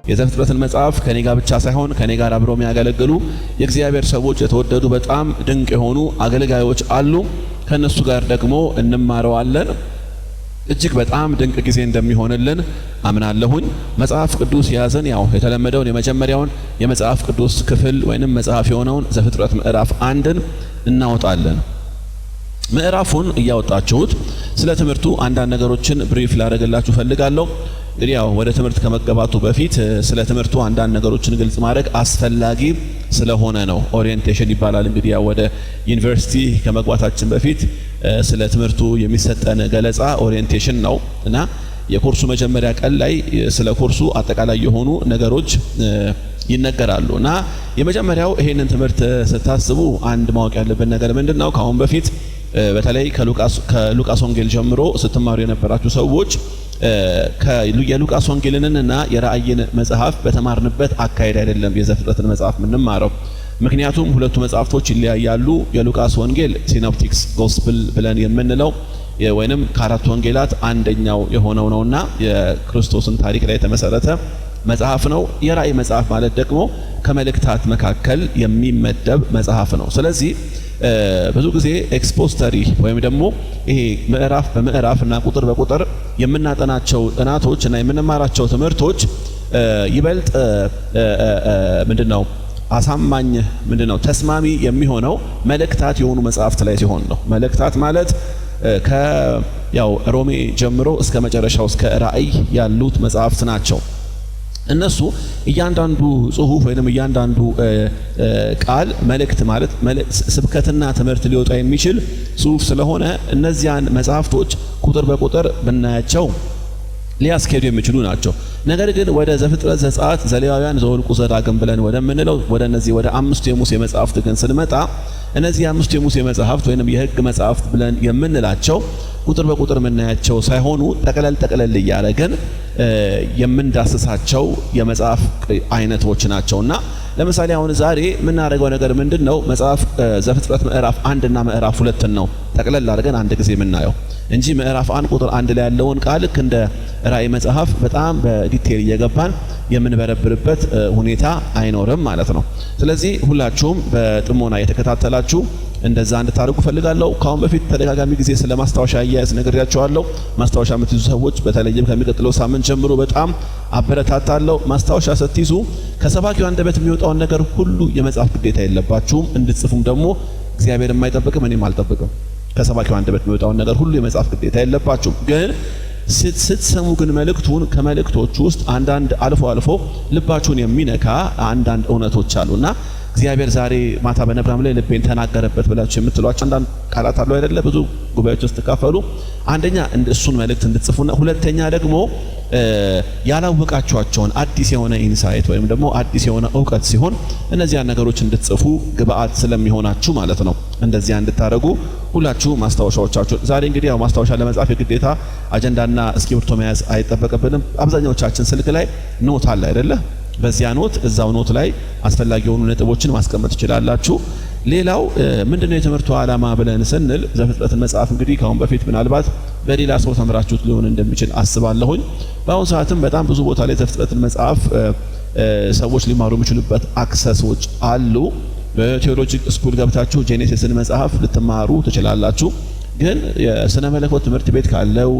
የዘፍጥረትን መጽሐፍ ከኔ ጋር ብቻ ሳይሆን ከኔ ጋር አብረው የሚያገለግሉ የእግዚአብሔር ሰዎች የተወደዱ በጣም ድንቅ የሆኑ አገልጋዮች አሉ። ከነሱ ጋር ደግሞ እንማረዋለን። እጅግ በጣም ድንቅ ጊዜ እንደሚሆንልን አምናለሁኝ። መጽሐፍ ቅዱስ ያዘን ያው የተለመደውን የመጀመሪያውን የመጽሐፍ ቅዱስ ክፍል ወይንም መጽሐፍ የሆነውን ዘፍጥረት ምዕራፍ 1ን እናወጣለን። ምዕራፉን እያወጣችሁት ስለ ትምህርቱ አንዳንድ ነገሮችን ብሪፍ ላደርግላችሁ ፈልጋለሁ። እንግዲህ ያው ወደ ትምህርት ከመገባቱ በፊት ስለ ትምህርቱ አንዳንድ ነገሮችን ግልጽ ማድረግ አስፈላጊ ስለሆነ ነው። ኦሪየንቴሽን ይባላል። እንግዲህ ያው ወደ ዩኒቨርሲቲ ከመግባታችን በፊት ስለ ትምህርቱ የሚሰጠን ገለጻ ኦሪየንቴሽን ነው እና የኮርሱ መጀመሪያ ቀን ላይ ስለ ኮርሱ አጠቃላይ የሆኑ ነገሮች ይነገራሉ እና የመጀመሪያው ይሄንን ትምህርት ስታስቡ አንድ ማወቅ ያለብን ነገር ምንድነው? ከአሁን በፊት በተለይ ከሉቃስ ወንጌል ጀምሮ ስትማሩ የነበራችሁ ሰዎች የሉቃስ ወንጌልንና የራእይን መጽሐፍ በተማርንበት አካሄድ አይደለም የዘፍጥረትን መጽሐፍ የምንማረው። ምክንያቱም ሁለቱ መጽሐፍቶች ይለያያሉ። የሉቃስ ወንጌል ሲኖፕቲክስ ጎስፕል ብለን የምንለው ወይንም ከአራት ወንጌላት አንደኛው የሆነው ነውና የክርስቶስን ታሪክ ላይ የተመሰረተ መጽሐፍ ነው። የራእይ መጽሐፍ ማለት ደግሞ ከመልእክታት መካከል የሚመደብ መጽሐፍ ነው። ስለዚህ ብዙ ጊዜ ኤክስፖስተሪ ወይም ደግሞ ይሄ ምዕራፍ በምዕራፍና ቁጥር በቁጥር የምናጠናቸው ጥናቶች እና የምንማራቸው ትምህርቶች ይበልጥ ምንድነው አሳማኝ ምንድነው ተስማሚ የሚሆነው መልእክታት የሆኑ መጽሐፍት ላይ ሲሆን ነው። መልእክታት ማለት ያው ሮሜ ጀምሮ እስከ መጨረሻው እስከ ራእይ ያሉት መጽሐፍት ናቸው። እነሱ እያንዳንዱ ጽሁፍ ወይንም እያንዳንዱ ቃል መልእክት ማለት ስብከትና ትምህርት ሊወጣ የሚችል ጽሁፍ ስለሆነ እነዚያን መጽሐፍቶች ቁጥር በቁጥር ብናያቸው ሊያስኬዱ የሚችሉ ናቸው። ነገር ግን ወደ ዘፍጥረት፣ ዘጸአት፣ ዘሌዋውያን፣ ዘኍልቍ፣ ዘዳግም ብለን ወደምንለው ወደ እነዚህ ወደ አምስቱ የሙሴ መጽሐፍት ግን ስንመጣ እነዚህ አምስቱ የሙሴ መጽሐፍት ወይንም የሕግ መጽሐፍት ብለን የምንላቸው ቁጥር በቁጥር የምናያቸው ሳይሆኑ ጠቅለል እያደረግን የምንዳስሳቸው የመጽሐፍ አይነቶች ናቸውና ለምሳሌ አሁን ዛሬ የምናደርገው ነገር ምንድነው? መጽሐፍ ዘፍጥረት ምዕራፍ 1 እና ምዕራፍ 2 ነው ጠቅለል አድርገን አንድ ጊዜ የምናየው እንጂ ምዕራፍ 1 ቁጥር 1 ላይ ያለውን ቃል እንደ ራእይ መጽሐፍ በጣም በዲቴል እየገባን የምንበረብርበት ሁኔታ አይኖርም ማለት ነው። ስለዚህ ሁላችሁም በጥሞና የተከታተላችሁ እንደዛ እንድታደርጉ ፈልጋለሁ። ካሁን በፊት ተደጋጋሚ ጊዜ ስለ ማስታወሻ አያያዝ ነግሬያችኋለሁ። ማስታወሻ የምትይዙ ሰዎች በተለይም ከሚቀጥለው ሳምንት ጀምሮ በጣም አበረታታለሁ። ማስታወሻ ስትይዙ ከሰባኪው አንደበት የሚወጣውን ነገር ሁሉ የመጻፍ ግዴታ የለባችሁም። እንድትጽፉም ደግሞ እግዚአብሔር የማይጠብቅም እኔም አልጠብቅም። ከሰባኪው አንደበት የሚወጣውን ነገር ሁሉ የመጻፍ ግዴታ የለባችሁም። ግን ስትሰሙ ግን መልእክቱን ከመልእክቶቹ ውስጥ አንዳንድ አልፎ ልባችሁን የሚነካ አንዳንድ እውነቶች አሉና እግዚአብሔር ዛሬ ማታ በነብራም ላይ ልቤን ተናገረበት ብላችሁ የምትሏቸው አንዳንድ ቃላት አሉ አይደለ? ብዙ ጉባኤዎች ውስጥ ተካፈሉ። አንደኛ እሱን መልእክት እንድትጽፉና ሁለተኛ ደግሞ ያላወቃችኋቸውን አዲስ የሆነ ኢንሳይት ወይም ደግሞ አዲስ የሆነ ዕውቀት ሲሆን እነዚያን ነገሮች እንድትጽፉ ግብአት ስለሚሆናችሁ ማለት ነው። እንደዚያ እንድታረጉ ሁላችሁ ማስታወሻዎቻችሁ ዛሬ እንግዲህ ያው ማስታወሻ ለመጻፍ የግዴታ አጀንዳና እስክሪብቶ መያዝ አይጠበቅብንም። አብዛኛዎቻችን ስልክ ላይ ኖት አለ አይደለ? በዚያ ኖት እዛው ኖት ላይ አስፈላጊ የሆኑ ነጥቦችን ማስቀመጥ ትችላላችሁ። ሌላው ምንድነው የትምህርቱ ዓላማ ብለን ስንል ዘፍጥረትን መጽሐፍ እንግዲህ ካሁን በፊት ምናልባት በሌላ ሰው ተምራችሁት ሊሆን እንደሚችል አስባለሁኝ። በአሁኑ ሰዓትም በጣም ብዙ ቦታ ላይ ዘፍጥረትን መጽሐፍ ሰዎች ሊማሩ የሚችሉበት አክሰሶች አሉ። በቴዎሎጂ ስኩል ገብታችሁ ጄኔሲስን መጽሐፍ ልትማሩ ትችላላችሁ። ግን የሥነ መለኮት ትምህርት ቤት ካለው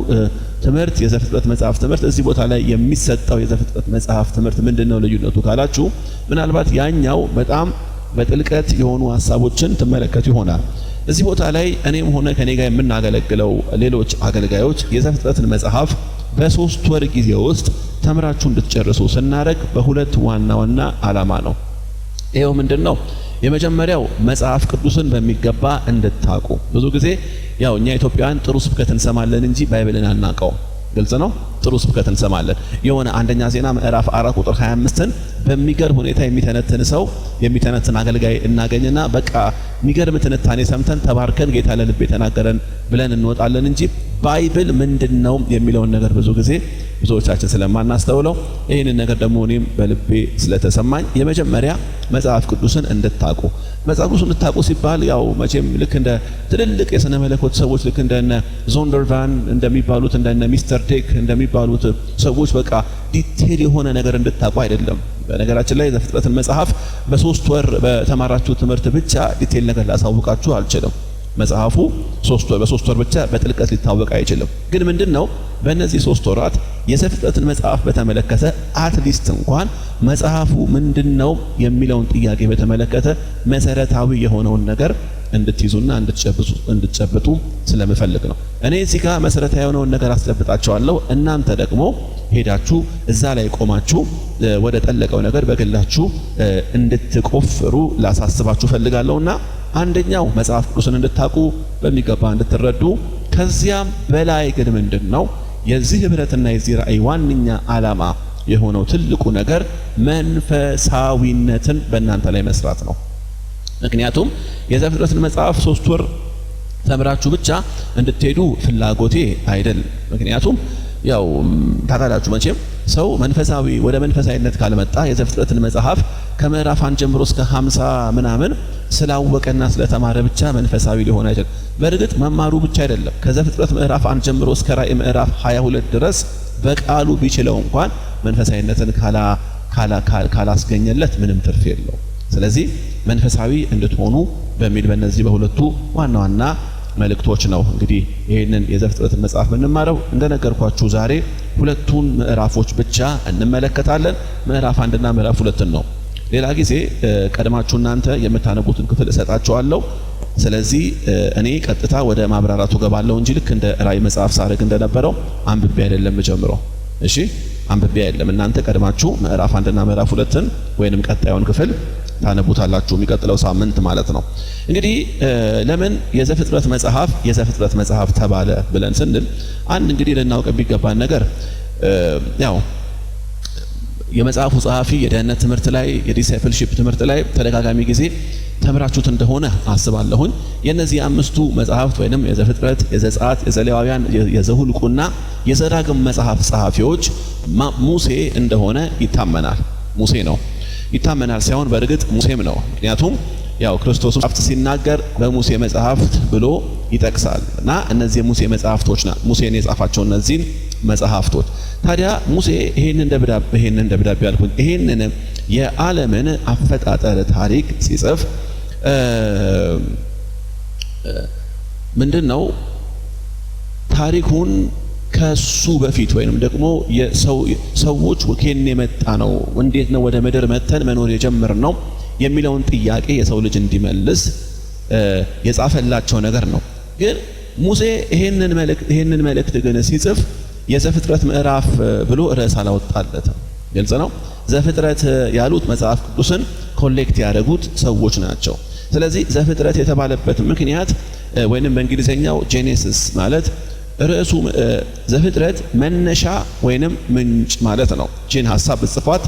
ትምህርት የዘፍጥረት መጽሐፍ ትምህርት እዚህ ቦታ ላይ የሚሰጠው የዘፍጥረት መጽሐፍ ትምህርት ምንድነው ልዩነቱ ካላችሁ ምናልባት ያኛው በጣም በጥልቀት የሆኑ ሐሳቦችን ትመለከቱ ይሆናል። እዚህ ቦታ ላይ እኔም ሆነ ከኔ ጋር የምናገለግለው ሌሎች አገልጋዮች የዘፍጥረትን መጽሐፍ በ3 ወር ጊዜ ውስጥ ተምራችሁ እንድትጨርሱ ስናደርግ በሁለት ዋና ዓላማ ነው። ይሄው ምንድነው? የመጀመሪያው መጽሐፍ ቅዱስን በሚገባ እንድታቁ። ብዙ ጊዜ ያው እኛ ኢትዮጵያውያን ጥሩ ስብከት እንሰማለን እንጂ ባይብልን አናውቀውም። ግልጽ ነው። ጥሩ ስብከት እንሰማለን። የሆነ አንደኛ ዜና ምዕራፍ 4 ቁጥር 25ን በሚገርም ሁኔታ የሚተነትን አገልጋይ እናገኝና በቃ የሚገርም ትንታኔ ሰምተን ተባርከን ጌታ ለልብ የተናገረን ብለን እንወጣለን እንጂ ባይብል ምንድነው የሚለውን ነገር ብዙ ጊዜ ብዙዎቻችን ስለማናስተውለው ይህንን ነገር ደግሞ እኔም በልቤ ስለተሰማኝ የመጀመሪያ መጽሐፍ ቅዱስን እንድታቁ መጽሐፍ ቅዱስን እንድታቁ ሲባል ያው መቼም ልክ እንደ ትልልቅ የሥነ መለኮት ሰዎች ልክ እንደነ ዞንደርቫን እንደሚባሉት እንደነ ሚስተር ቴክ እንደሚባሉት ሰዎች በቃ ዲቴል የሆነ ነገር እንድታቁ አይደለም። በነገራችን ላይ ዘፍጥረትን መጽሐፍ በ3 ወር በተማራችሁ ትምህርት ብቻ ዲቴል ነገር ላሳውቃችሁ አልችልም። መጽሐፉ በ3 ወር ብቻ በጥልቀት ሊታወቅ አይችልም። ግን ምንድነው በእነዚህ 3 ወራት የዘፍጥረትን መጽሐፍ በተመለከተ አትሊስት እንኳን መጽሐፉ ምንድነው የሚለውን ጥያቄ በተመለከተ መሰረታዊ የሆነውን ነገር እንድትይዙና እንድትጨብጡ ስለምፈልግ ነው። እኔ እዚህ ጋር መሰረታዊ የሆነውን ነገር አስጨብጣቸዋለሁ። እናንተ ደግሞ ሄዳችሁ እዛ ላይ ቆማችሁ ወደ ጠለቀው ነገር በግላችሁ እንድትቆፍሩ ላሳስባችሁ ፈልጋለሁና አንደኛው መጽሐፍ ቅዱስን እንድታቁ በሚገባ እንድትረዱ ከዚያም በላይ ግን ምንድነው የዚህ ህብረትና የዚህ ራእይ ዋንኛ ዓላማ የሆነው ትልቁ ነገር መንፈሳዊነትን በእናንተ ላይ መስራት ነው። ምክንያቱም የዘፍጥረትን መጽሐፍ 3 ወር ተምራችሁ ብቻ እንድትሄዱ ፍላጎቴ አይደለም። ምክንያቱም ያው ታውቃላችሁ መቼም ሰው መንፈሳዊ ወደ መንፈሳዊነት ካልመጣ የዘፍጥረትን መጽሐፍ ከምዕራፍ 1 ጀምሮ እስከ 50 ምናምን ስላወቀና ስለተማረ ብቻ መንፈሳዊ ሊሆን አይችልም። በእርግጥ መማሩ ብቻ አይደለም። ከዘፍጥረት ምዕራፍ 1 ጀምሮ እስከ ራእይ ምዕራፍ 22 ድረስ በቃሉ ቢችለው እንኳን መንፈሳዊነትን ካላስገኘለት ምንም ትርፍ የለው። ስለዚህ መንፈሳዊ እንድትሆኑ በሚል በእነዚህ በሁለቱ ዋና ዋና መልእክቶች ነው እንግዲህ ይሄንን የዘፍጥረትን መጽሐፍ የምንማረው። እንደነገርኳችሁ ዛሬ ሁለቱን ምዕራፎች ብቻ እንመለከታለን። ምዕራፍ 1 እና ምዕራፍ 2 ነው። ሌላ ጊዜ ቀድማችሁ እናንተ የምታነቡትን ክፍል እሰጣችኋለሁ። ስለዚህ እኔ ቀጥታ ወደ ማብራራቱ ገባለሁ እንጂ ልክ እንደ ራእይ መጽሐፍ ሳረግ እንደነበረው አንብቤ አይደለም ጀምሮ። እሺ አንብቤ አይደለም። እናንተ ቀድማችሁ ምዕራፍ 1 እና ምዕራፍ 2ን ወይንም ቀጣዩን ክፍል ታነቡታላችሁ የሚቀጥለው ሳምንት ማለት ነው። እንግዲህ ለምን የዘፍጥረት መጽሐፍ ተባለ ብለን ስንል አንድ እንግዲህ ልናውቅ ቢገባን ነገር ያው የመጽሐፉ ጸሐፊ የደህንነት ትምህርት ላይ የዲሳይፕልሺፕ ትምህርት ላይ ተደጋጋሚ ጊዜ ተምራችሁት እንደሆነ አስባለሁኝ። የነዚህ 5ቱ መጽሐፍት ወይንም የዘፍጥረት፣ የዘጸአት፣ የዘሌዋውያን፣ የዘሁልቁና የዘዳግም መጽሐፍ ጸሐፊዎች ሙሴ እንደሆነ ይታመናል። ሙሴ ነው ይታመናል ሳይሆን በእርግጥ ሙሴም ነው። ምክንያቱም ያው ክርስቶስ መጽሐፍት ሲናገር በሙሴ መጽሐፍት ብሎ ይጠቅሳል እና እነዚህ የሙሴ መጽሐፍቶች ሙሴን የጻፋቸው እነዚህን መጽሐፍቶች ታዲያ ሙሴ ይሄንን ደብዳቤ ያልኩኝ ይሄንን የዓለምን አፈጣጠር ታሪክ ሲጽፍ ምንድነው ታሪኩን ከሱ በፊት ወይንም ደግሞ ሰዎች ከየት የመጣ ነው እንዴት ነው ወደ ምድር መተን መኖር የጀመርነው የሚለውን ጥያቄ የሰው ልጅ እንዲመልስ የጻፈላቸው ነገር ነው። ግን ሙሴ ይሄንን መልእክት ግን ሲጽፍ የዘፍጥረት ምዕራፍ ብሎ ርዕስ አላወጣለትም። ግልጽ ነው። ዘፍጥረት ያሉት መጽሐፍ ቅዱስን ኮሌክት ያደረጉት ሰዎች ናቸው። ስለዚህ ዘፍጥረት የተባለበት ምክንያት ወይንም በእንግሊዘኛው ጄኔሲስ ማለት ርዕሱ ዘፍጥረት መነሻ ወይንም ምንጭ ማለት ነው። ጂን ሐሳብ ጽፏት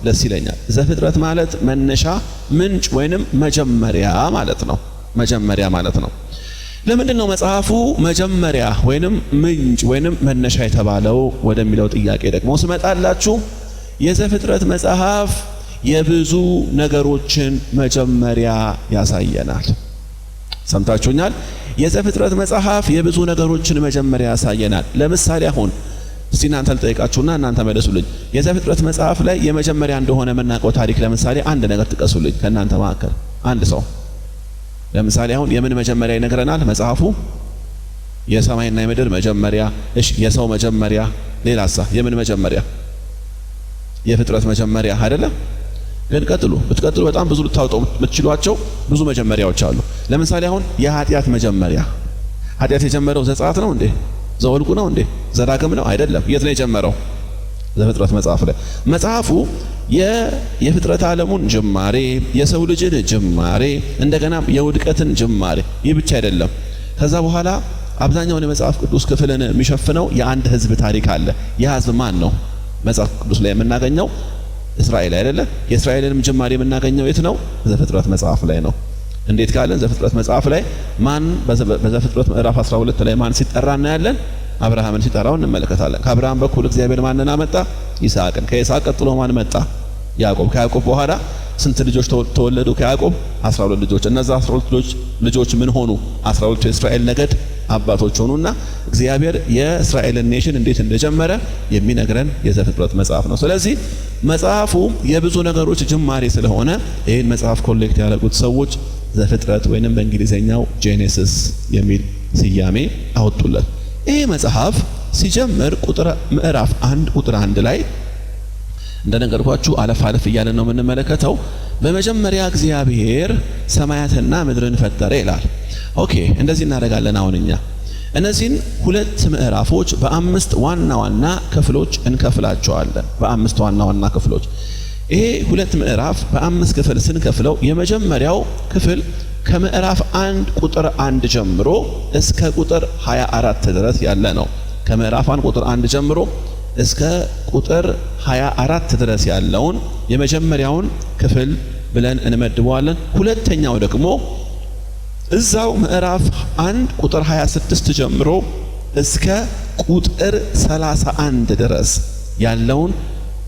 ደስ ይለኛል። ዘፍጥረት ማለት መነሻ ምንጭ ወይንም መጀመሪያ ማለት ነው። መጀመሪያ ማለት ነው። ለምንድን ነው መጽሐፉ መጀመሪያ ወይንም ምንጭ ወይንም መነሻ የተባለው ወደሚለው ጥያቄ ደግሞ ስመጣላችሁ የዘፍጥረት መጽሐፍ የብዙ ነገሮችን መጀመሪያ ያሳየናል። ሰምታችሁኛል? የዘፍጥረት መጽሐፍ የብዙ ነገሮችን መጀመሪያ ያሳየናል። ለምሳሌ አሁን እስቲ እናንተ ልጠይቃችሁና እናንተ መልሱልኝ። የዘፍጥረት መጽሐፍ ላይ የመጀመሪያ እንደሆነ የምናውቀው ታሪክ ለምሳሌ አንድ ነገር ጥቀሱልኝ ከእናንተ መካከል አንድ ሰው። ለምሳሌ አሁን የምን መጀመሪያ ይነግረናል መጽሐፉ? የሰማይና የምድር መጀመሪያ። እሺ የሰው መጀመሪያ። ሌላሳ የምን መጀመሪያ? የፍጥረት መጀመሪያ አይደለም? ግን ብትቀጥሉ በጣም ብዙ ልታወጡ የምትችሏቸው ብዙ መጀመሪያዎች አሉ። ለምሳሌ አሁን የኃጢአት መጀመሪያ። ኃጢአት የጀመረው ዘጸአት ነው እንዴ? ዘሁልቁ ነው እንዴ? ዘዳግም ነው አይደለም? የት ነው የጀመረው? ዘፍጥረት መጽሐፍ ላይ። መጽሐፉ የፍጥረት ዓለሙን ጅማሬ፣ የሰው ልጅን ጅማሬ፣ እንደገና የውድቀትን ጅማሬ፣ ይህ ብቻ አይደለም። ከዛ በኋላ አብዛኛውን የመጽሐፍ ቅዱስ ክፍልን የሚሸፍነው የአንድ ህዝብ ታሪክ አለ። ያ ህዝብ ማን ነው? መጽሐፍ ቅዱስ ላይ የምናገኘው እስራኤል አይደለ? የእስራኤልንም ጅማሬ የምናገኘው የት ነው? ዘፍጥረት መጽሐፍ ላይ ነው። እንዴት ካለን ዘፍጥረት መጽሐፍ ላይ ማን በዘፍጥረት ምዕራፍ 12 ላይ ማን ሲጠራ እናያለን? አብርሃምን ሲጠራው እንመለከታለን። ከአብርሃም በኩል እግዚአብሔር ማንን አመጣ? ይስሐቅን። ከይስሐቅ ቀጥሎ ማን መጣ? ያዕቆብ። ከያዕቆብ በኋላ ስንት ልጆች ተወለዱ? ከያዕቆብ 12 ልጆች። እነዛ 12 ልጆች ምን ሆኑ? 12 የእስራኤል ነገድ አባቶች ሆኑና እግዚአብሔር የእስራኤልን ኔሽን እንዴት እንደጀመረ የሚነግረን የዘፍጥረት መጽሐፍ ነው። ስለዚህ መጽሐፉ የብዙ ነገሮች ጅማሬ ስለሆነ ይህን መጽሐፍ ኮሌክት ያደረጉት ሰዎች ዘፍጥረት ወይንም በእንግሊዘኛው ጄኔሲስ የሚል ስያሜ አወጡለት። ይህ መጽሐፍ ሲጀምር ምዕራፍ 1 ቁጥር 1 ላይ እንደነገርኳችሁ አለፍ እያለን ነው የምንመለከተው። በመጀመሪያ እግዚአብሔር ሰማያትና ምድርን ፈጠረ ይላል። ኦኬ፣ እንደዚህ እናደርጋለን። አሁን እኛ እነዚህን ሁለት ምዕራፎች በአምስት ዋና ዋና ክፍሎች እንከፍላቸዋለን። በአምስት ዋና ዋና ክፍሎች ይሄ ሁለት ምዕራፍ በአምስት ክፍል ስንከፍለው የመጀመሪያው ክፍል ከምዕራፍ 1 ቁጥር 1 ጀምሮ እስከ ቁጥር 24 ድረስ ያለ ነው። ከምዕራፍ 1 ቁጥር 1 ጀምሮ እስከ ቁጥር 24 ድረስ ያለውን የመጀመሪያውን ክፍል ብለን እንመድበዋለን። ሁለተኛው ደግሞ እዛው ምዕራፍ 1 ቁጥር 26 ጀምሮ እስከ ቁጥር 31 ድረስ ያለውን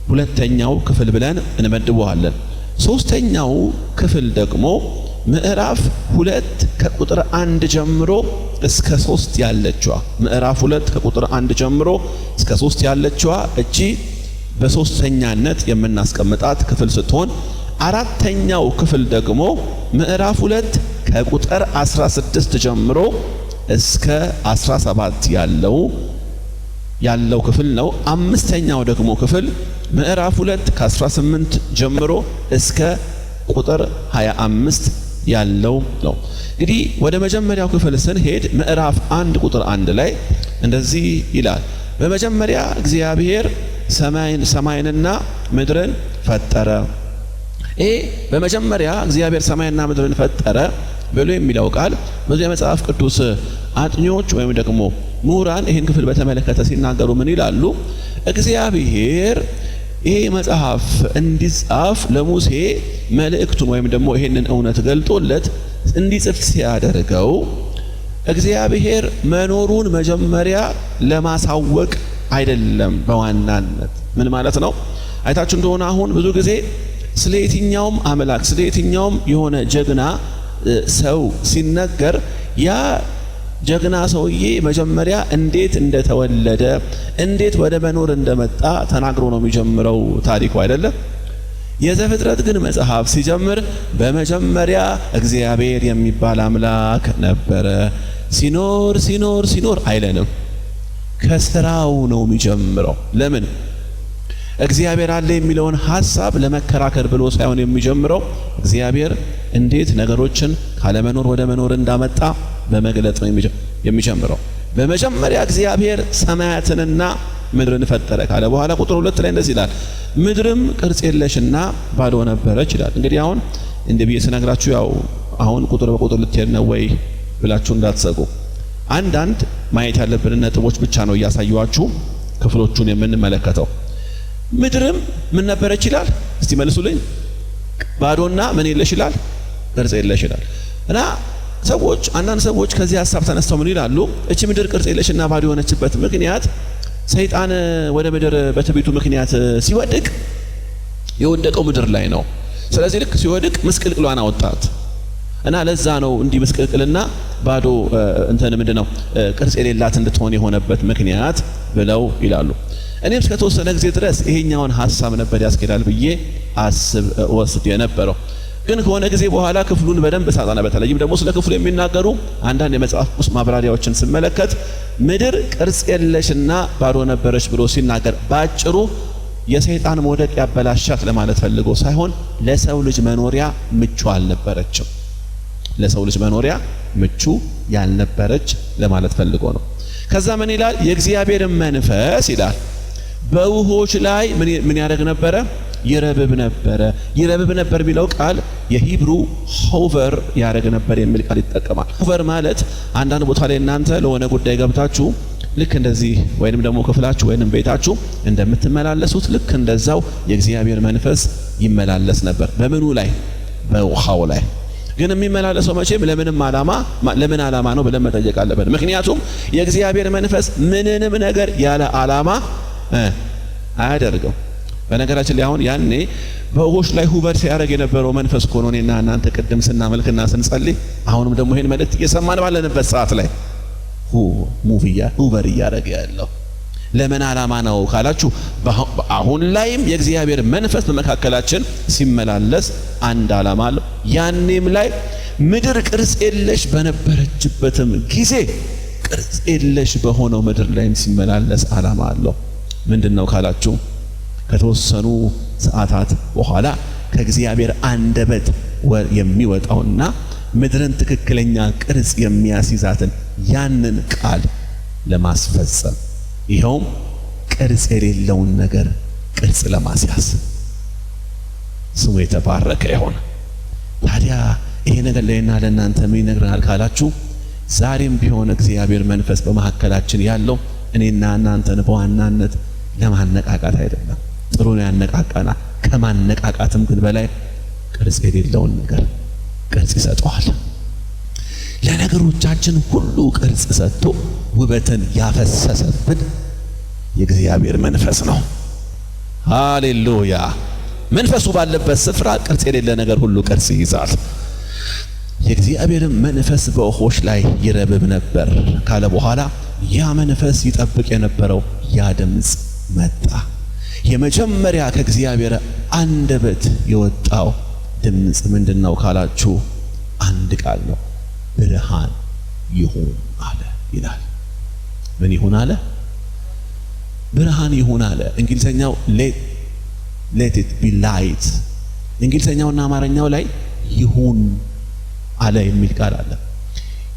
ሁለተኛው ክፍል ብለን እንመድበዋለን። ሶስተኛው ክፍል ደግሞ ምዕራፍ 2 ከቁጥር 1 ጀምሮ እስከ 3 ያለችዋ ምዕራፍ 2 ከቁጥር 1 ጀምሮ እስከ 3 ያለችዋ እቺ በሶስተኛነት የምናስቀምጣት ክፍል ስትሆን አራተኛው ክፍል ደግሞ ምዕራፍ 2 ከቁጥር 16 ጀምሮ እስከ 17 ያለው ክፍል ነው። አምስተኛው ደግሞ ክፍል ምዕራፍ 2 ከ18 ጀምሮ እስከ ቁጥር 25 ያለው ነው። እንግዲህ ወደ መጀመሪያው ክፍል ስንሄድ ምዕራፍ 1 ቁጥር 1 ላይ እንደዚህ ይላል፣ በመጀመሪያ እግዚአብሔር ሰማይንና ምድርን ፈጠረ። ይሄ በመጀመሪያ እግዚአብሔር ሰማይንና ምድርን ፈጠረ ብሎ የሚለው ቃል ብዙ የመጽሐፍ ቅዱስ አጥኚዎች ወይም ደግሞ ምሁራን ይህን ክፍል በተመለከተ ሲናገሩ ምን ይላሉ? እግዚአብሔር ይሄ መጽሐፍ እንዲጻፍ ለሙሴ መልእክቱን ወይም ደግሞ ይሄንን እውነት ገልጦለት እንዲጽፍ ሲያደርገው እግዚአብሔር መኖሩን መጀመሪያ ለማሳወቅ አይደለም። በዋናነት ምን ማለት ነው? አይታችሁ እንደሆነ አሁን ብዙ ጊዜ ስለ የትኛውም አምላክ ስለ የትኛውም የሆነ ጀግና ሰው ሲነገር ያ ጀግና ሰውዬ መጀመሪያ እንዴት እንደተወለደ እንዴት ወደ መኖር እንደመጣ ተናግሮ ነው የሚጀምረው ታሪኩ አይደለም። የዘፍጥረት ግን መጽሐፍ ሲጀምር በመጀመሪያ እግዚአብሔር የሚባል አምላክ ነበረ፣ ሲኖር አይለንም። ከስራው ነው የሚጀምረው። ለምን? እግዚአብሔር አለ የሚለውን ሐሳብ ለመከራከር ብሎ ሳይሆን የሚጀምረው እግዚአብሔር እንዴት ነገሮችን ካለመኖር ወደ መኖር እንዳመጣ በመግለጽ ነው የሚጀምረው። በመጀመሪያ እግዚአብሔር ሰማያትንና ምድርን ፈጠረ ካለ በኋላ ቁጥር 2 ላይ እንደዚህ ይላል፣ ምድርም ቅርጽ የለሽና ባዶ ነበረች ይላል። እንግዲህ አሁን እንደዚህ ስነግራችሁ ያው አሁን ቁጥር በቁጥር ልትሄድ ነው ወይ ብላችሁ እንዳትሰጉ። አንዳንድ ማየት ያለብን ነጥቦች ብቻ ነው እያሳዩዋችሁ ክፍሎቹን የምንመለከተው። ምድርም ምን ነበረች ይላል? እስቲ መልሱልኝ። ባዶና ምን የለሽ ይላል? ቅርጽ የለሽ ይላል። እና አንዳንድ ሰዎች ከዚህ ሐሳብ ተነስተው ምን ይላሉ? እቺ ምድር ቅርጽ የለሽና ባዶ የሆነችበት ምክንያት ሰይጣን ወደ ምድር በትዕቢቱ ምክንያት ሲወድቅ የወደቀው ምድር ላይ ነው። ስለዚህ ልክ ሲወድቅ ምስቅልቅሏን አወጣት እና ለዛ ነው እንዲህ ምስቅልቅልና ባዶ ምንድነው ቅርጽ የሌላት እንድትሆን የሆነበት ምክንያት ብለው ይላሉ። እኔም እስከተወሰነ ጊዜ ድረስ ይሄኛውን ሐሳብ ነበር ያስኬዳል ብዬ ወስድ የነበረው። ግን ከሆነ ጊዜ በኋላ ክፍሉን በደንብ ሳጣና በተለይም ደግሞ ስለ ክፍሉ የሚናገሩ አንዳንድ የመጽሐፍ ቅዱስ ማብራሪያዎችን ስመለከት ምድር ቅርጽ የለሽና ባዶ ነበረች ብሎ ሲናገር ባጭሩ የሰይጣን መውደቅ ያበላሻት ለማለት ፈልጎ ሳይሆን ለሰው ልጅ መኖሪያ ምቹ አልነበረችም። ለሰው ልጅ መኖሪያ ምቹ ያልነበረች ለማለት ፈልጎ ነው። ከዛ ምን ይላል? የእግዚአብሔር መንፈስ ይላል በውሆች ላይ ምን ያደርግ ነበረ? ይረብብ ነበረ። ይረብብ ነበር የሚለው ቃል የሂብሩ ሆቨር ያደርግ ነበር የሚል ቃል ይጠቀማል። ሆቨር ማለት አንዳንድ ቦታ ላይ እናንተ ለሆነ ጉዳይ ገብታችሁ ልክ እንደዚህ ወይንም ደግሞ ክፍላችሁ ወይንም ቤታችሁ እንደምትመላለሱት ልክ እንደዛው የእግዚአብሔር መንፈስ ይመላለስ ነበር። በምኑ ላይ? በውሃው ላይ። ግን የሚመላለሰው መቼም ለምን ዓላማ ነው ብለን መጠየቅ አለብን። ምክንያቱም የእግዚአብሔር መንፈስ ምንንም ነገር ያለ ዓላማ አያደርገው። በነገራችን ላይ አሁን ያኔ በውሆች ላይ ሁበር ሲያደርግ የነበረው መንፈስ እኮ ነው እኔና እናንተ ቅድም ስናመልክና ስንጸልይ፣ አሁንም ደግሞ ይሄን መልእክት እየሰማን ባለንበት ሰዓት ላይ ሁበር እያደረገ ያለው ለምን ዓላማ ነው ካላችሁ፣ አሁን ላይም የእግዚአብሔር መንፈስ በመካከላችን ሲመላለስ አንድ ዓላማ አለው። ያኔም ላይ ምድር ቅርጽ የለሽ በነበረችበትም ጊዜ ቅርጽ የለሽ በሆነው ምድር ላይም ሲመላለስ ዓላማ አለው። ምንድነው ካላችሁ፣ ከተወሰኑ ሰዓታት በኋላ ከእግዚአብሔር አንደበት የሚወጣውና ምድርን ትክክለኛ ቅርጽ የሚያስይዛትን ያንን ቃል ለማስፈጸም፣ ይኸውም ቅርጽ የሌለውን ነገር ቅርጽ ለማስያዝ ስሙ የተባረከ ይሁን። ታዲያ ይሄ ነገር ለእኔና ለእናንተ ምን ይነግረናል ካላችሁ፣ ዛሬም ቢሆን እግዚአብሔር መንፈስ በመካከላችን ያለው እኔና እናንተን በዋናነት ለማነቃቃት አይደለም። ጥሩ ነው ያነቃቃና፣ ከማነቃቃትም ግን በላይ ቅርጽ የሌለውን ነገር ቅርጽ ይሰጠዋል። ለነገሮቻችን ሁሉ ቅርጽ ሰጥቶ ውበትን ያፈሰሰብን የእግዚአብሔር መንፈስ ነው። ሃሌሉያ! መንፈሱ ባለበት ስፍራ ቅርጽ የሌለ ነገር ሁሉ ቅርጽ ይይዛል። የእግዚአብሔር መንፈስ በውሆች ላይ ይረብብ ነበር ካለ በኋላ ያ መንፈስ ይጠብቅ የነበረው ያ ድምፅ መጣ። የመጀመሪያ ከእግዚአብሔር አንደበት የወጣው ድምፅ ምንድነው ካላችሁ፣ አንድ ቃል ነው። ብርሃን ይሁን አለ ይላል። ምን ይሁን አለ? ብርሃን ይሁን አለ። እንግሊዘኛው let it be light። እንግሊዘኛውና አማርኛው ላይ ይሁን አለ የሚል ቃል አለ።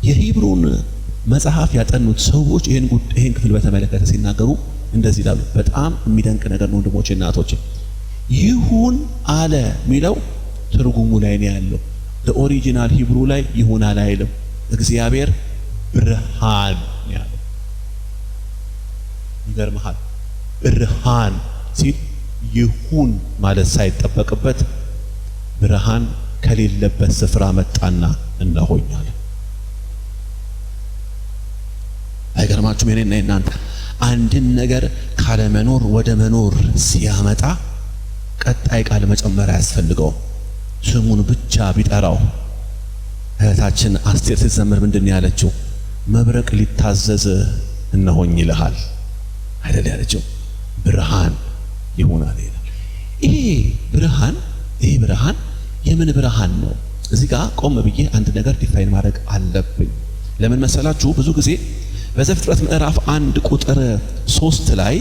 የሂብሩን መጽሐፍ ያጠኑት ሰዎች ይሄን ክፍል በተመለከተ ሲናገሩ እንደዚህ ይላሉ። በጣም የሚደንቅ ነገር ነው ወንድሞቼ እና እህቶቼ። ይሁን አለ የሚለው ትርጉሙ ላይ ነው ያለው። ኦሪጂናል ሂብሩ ላይ ይሁን አለ አይልም። እግዚአብሔር ብርሃን ያለው ይገርምሃል። ብርሃን ሲል ይሁን ማለት ሳይጠበቅበት ብርሃን ከሌለበት ስፍራ መጣና እነሆኝ አለ። አይገርማችሁም? እኔና እናንተ አንድን ነገር ካለመኖር ወደ መኖር ሲያመጣ ቀጣይ ቃል መጨመር አያስፈልገውም። ስሙን ብቻ ቢጠራው እህታችን አስቴር ስትዘምር ምንድን ነው ያለችው? መብረቅ ሊታዘዝ እነሆኝ ይልሃል አይደል ያለችው? ብርሃን ይሆናል ይላል። ይሄ ብርሃን የምን ብርሃን ነው? እዚህ ጋር ቆም ብዬ አንድ ነገር ዲፋይን ማድረግ አለብኝ። ለምን መሰላችሁ? ብዙ ጊዜ በዘፍጥረት ምዕራፍ 1 ቁጥር 3 ላይ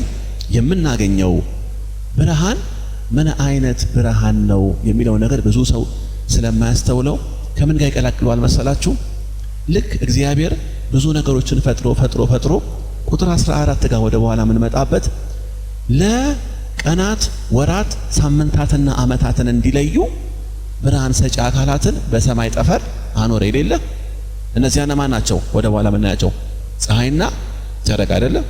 የምናገኘው ብርሃን ምን አይነት ብርሃን ነው የሚለው ነገር ብዙ ሰው ስለማያስተውለው ከምን ጋር ይቀላቅለዋል መሰላችሁ? ልክ እግዚአብሔር ብዙ ነገሮችን ፈጥሮ ቁጥር 14 ጋር ወደ በኋላ ምን መጣበት ለቀናት፣ ወራት፣ ሳምንታትና ዓመታትን እንዲለዩ ብርሃን ሰጪ አካላትን በሰማይ ጠፈር አኖረ የሌለ። እነዚያ ማን ናቸው? ወደ በኋላ ምናያቸው ፀሐይና ጨረቃ አይደለም?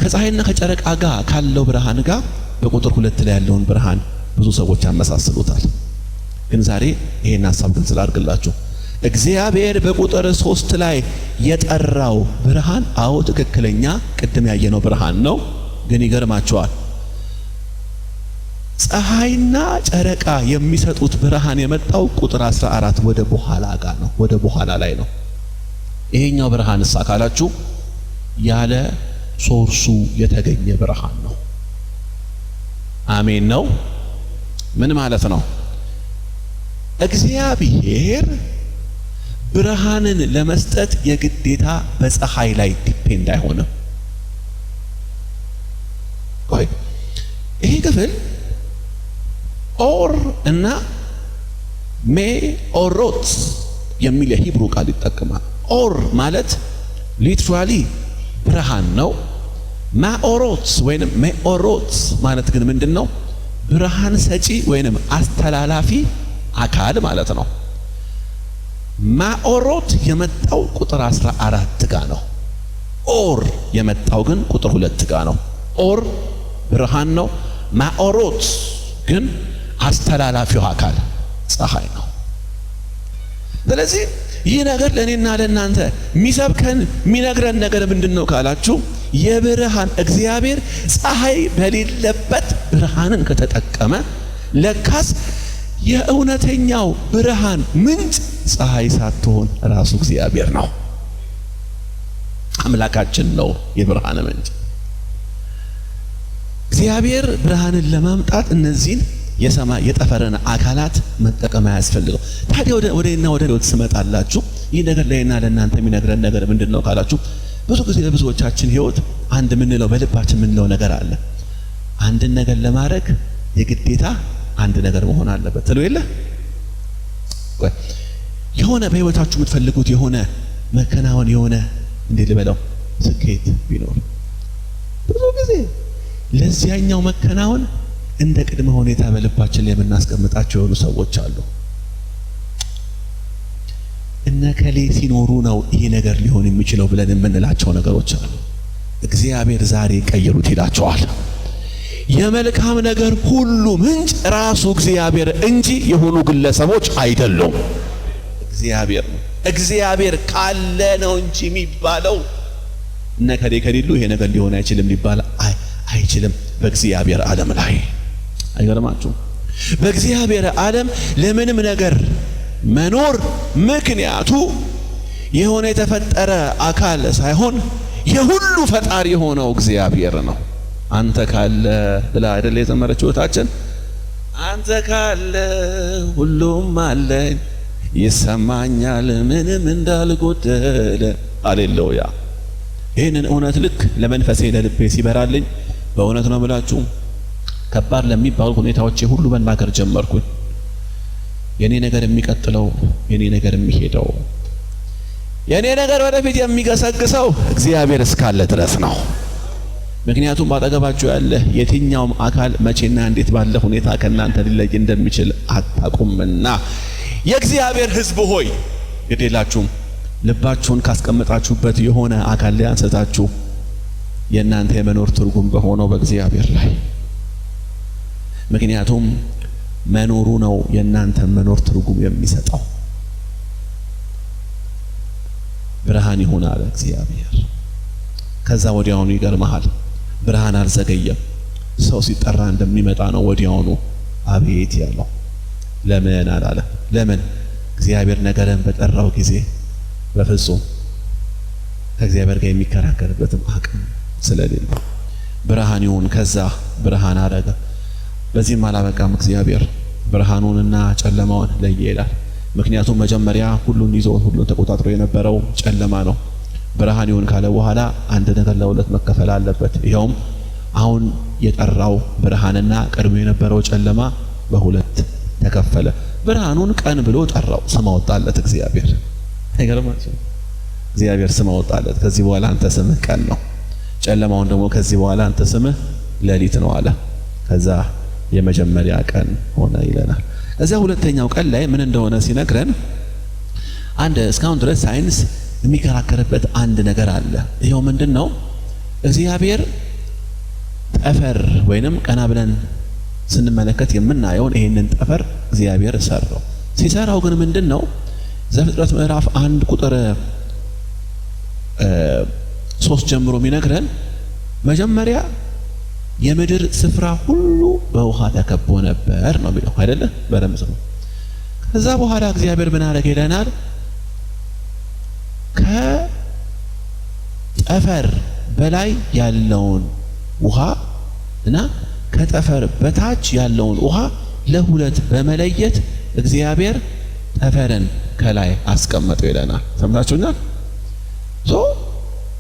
ከፀሐይና ከጨረቃ ጋር ካለው ብርሃን ጋር በቁጥር 2 ላይ ያለውን ብርሃን ብዙ ሰዎች ያመሳስሉታል። ግን ዛሬ ይሄን ሐሳብ ግልጽ ላድርግላችሁ። እግዚአብሔር በቁጥር 3 ላይ የጠራው ብርሃን አዎ ትክክለኛ ቅድም ያየነው ብርሃን ነው። ግን ይገርማቸዋል፣ ፀሐይና ጨረቃ የሚሰጡት ብርሃን የመጣው ቁጥር 14 ወደ በኋላ ጋር ነው፣ ወደ በኋላ ላይ ነው። ይሄኛው ብርሃን ካላችሁ ያለ ሶርሱ የተገኘ ብርሃን ነው። አሜን ነው። ምን ማለት ነው? እግዚአብሔር ብርሃንን ለመስጠት የግዴታ በፀሐይ ላይ ዲፔንድ አይሆንም። ይሄ ክፍል ኦር እና ሜኦሮት የሚል የሂብሩ ቃል ይጠቀማል። ኦር ማለት ሊትራሊ ብርሃን ነው። ማኦሮት ወይንም ሜኦሮት ማለት ግን ምንድነው? ብርሃን ሰጪ ወይንም አስተላላፊ አካል ማለት ነው። ማኦሮት የመጣው ቁጥር 14 ጋር ነው። ኦር የመጣው ግን ቁጥር 2 ጋር ነው። ኦር ብርሃን ነው። ማኦሮት ግን አስተላላፊው አካል ፀሐይ ነው። ስለዚህ ይህ ነገር ለእኔና ለእናንተ የሚሰብከን የሚነግረን ነገር ምንድነው ካላችሁ የብርሃን እግዚአብሔር ፀሐይ በሌለበት ብርሃንን ከተጠቀመ ለካስ የእውነተኛው ብርሃን ምንጭ ፀሐይ ሳትሆን ራሱ እግዚአብሔር ነው። አምላካችን ነው የብርሃን ምንጭ። እግዚአብሔር ብርሃንን ለማምጣት እነዚህን የሰማይ የጠፈርን አካላት መጠቀም ያስፈልገው። ታዲያ ወደና ወደ ህይወት ስመጣላችሁ ይህ ነገር ለእኔና ለእናንተ የሚነግረን ነገር ምንድነው ካላችሁ ብዙ ጊዜ ለብዙዎቻችን ህይወት አንድ ምንለው በልባችን ምንለው ነገር አለ። አንድን ነገር ለማድረግ የግዴታ አንድ ነገር መሆን አለበት ትሉ የለ? የሆነ በህይወታችሁ የምትፈልጉት የሆነ መከናወን የሆነ እንዴት ልበለው ስኬት ቢኖር ብዙ ጊዜ ለዚያኛው መከናወን እንደ ቅድመ ሁኔታ በልባችን ላይ የምናስቀምጣቸው የሆኑ ሰዎች አሉ። እነከሌ ሲኖሩ ነው ይሄ ነገር ሊሆን የሚችለው ብለን የምንላቸው ነገሮች አሉ። እግዚአብሔር ዛሬ ቀይሩት ይላቸዋል። የመልካም ነገር ሁሉ ምንጭ ራሱ እግዚአብሔር እንጂ የሆኑ ግለሰቦች አይደሉም። እግዚአብሔር ነው። እግዚአብሔር ካለ ነው እንጂ የሚባለው እነከሌ ከሌሉ ይሄ ነገር ሊሆን አይችልም ሊባል አይችልም። በእግዚአብሔር ዓለም ላይ አይገርማችሁም? በእግዚአብሔር ዓለም ለምንም ነገር መኖር ምክንያቱ የሆነ የተፈጠረ አካል ሳይሆን የሁሉ ፈጣሪ የሆነው እግዚአብሔር ነው። አንተ ካለ ብላ አይደል የዘመረችው እህታችን? አንተ ካለ ሁሉም አለኝ ይሰማኛል ምንም እንዳልጎደለ። ሃሌሉያ! ይህንን እውነት ልክ ለመንፈሴ ለልቤ ሲበራልኝ በእውነት ነው የምላችሁ ከባድ ለሚባሉ ሁኔታዎች ሁሉ መናገር ጀመርኩኝ። የኔ ነገር የሚቀጥለው የኔ ነገር የሚሄደው የኔ ነገር ወደፊት የሚገሰግሰው እግዚአብሔር እስካለ ድረስ ነው። ምክንያቱም ባጠገባችሁ ያለ የትኛውም አካል መቼና እንዴት ባለ ሁኔታ ከናንተ ሊለይ እንደሚችል አታውቁምና የእግዚአብሔር ሕዝብ ሆይ ግዴላችሁም ልባችሁን ካስቀመጣችሁበት የሆነ አካል ላይ አንስታችሁ የእናንተ የመኖር ትርጉም በሆነው በእግዚአብሔር ላይ ምክንያቱም መኖሩ ነው የእናንተ መኖር ትርጉም የሚሰጠው። ብርሃን ይሁን አለ እግዚአብሔር። ከዛ ወዲያውኑ ይገርመሃል ብርሃን አልዘገየም። ሰው ሲጠራ እንደሚመጣ ነው ወዲያውኑ አቤት ያለው። ለምን አላለ? ለምን? እግዚአብሔር ነገርን በጠራው ጊዜ በፍጹም ከእግዚአብሔር ጋር የሚከራከርበትም አቅም ስለሌለ ብርሃን ይሁን። ከዛ ብርሃን አደረገ። በዚህም አላበቃም። እግዚአብሔር ብርሃኑንና ጨለማውን ለየ ይላል። ምክንያቱም መጀመሪያ ሁሉን ይዞ ሁሉን ተቆጣጥሮ የነበረው ጨለማ ነው። ብርሃን ይሁን ካለ በኋላ አንድ ነገር ለሁለት መከፈል አለበት። ይኸውም አሁን የጠራው ብርሃንና ቀድሞ የነበረው ጨለማ በሁለት ተከፈለ። ብርሃኑን ቀን ብሎ ጠራው፣ ስም አወጣለት እግዚአብሔር። አይገርማችሁ? እግዚአብሔር ስም አወጣለት። ከዚህ በኋላ አንተ ስምህ ቀን ነው። ጨለማውን ደግሞ ከዚህ በኋላ አንተ ስምህ ሌሊት ነው አለ። ከዛ የመጀመሪያ ቀን ሆነ ይለናል። እዚያ ሁለተኛው ቀን ላይ ምን እንደሆነ ሲነግረን አንድ እስካሁን ድረስ ሳይንስ የሚከራከርበት አንድ ነገር አለ። ይሄው ምንድነው? እግዚአብሔር ጠፈር ወይንም ቀና ብለን ስንመለከት የምናየውን ይሄንን ጠፈር እግዚአብሔር ሰራው። ሲሰራው ግን ምንድነው? ዘፍጥረት ምዕራፍ 1 ቁጥር 3 ጀምሮ የሚነግረን መጀመሪያ የምድር ስፍራ ሁሉ በውሃ ተከቦ ነበር ነው የሚለው አይደለ? በረምዝ ነው። ከዛ በኋላ እግዚአብሔር ምን አደረገ ይለናል? ከጠፈር በላይ ያለውን ውሃ እና ከጠፈር በታች ያለውን ውሃ ለሁለት በመለየት እግዚአብሔር ጠፈርን ከላይ አስቀመጠው ይለናል። ሰምታችሁኛል?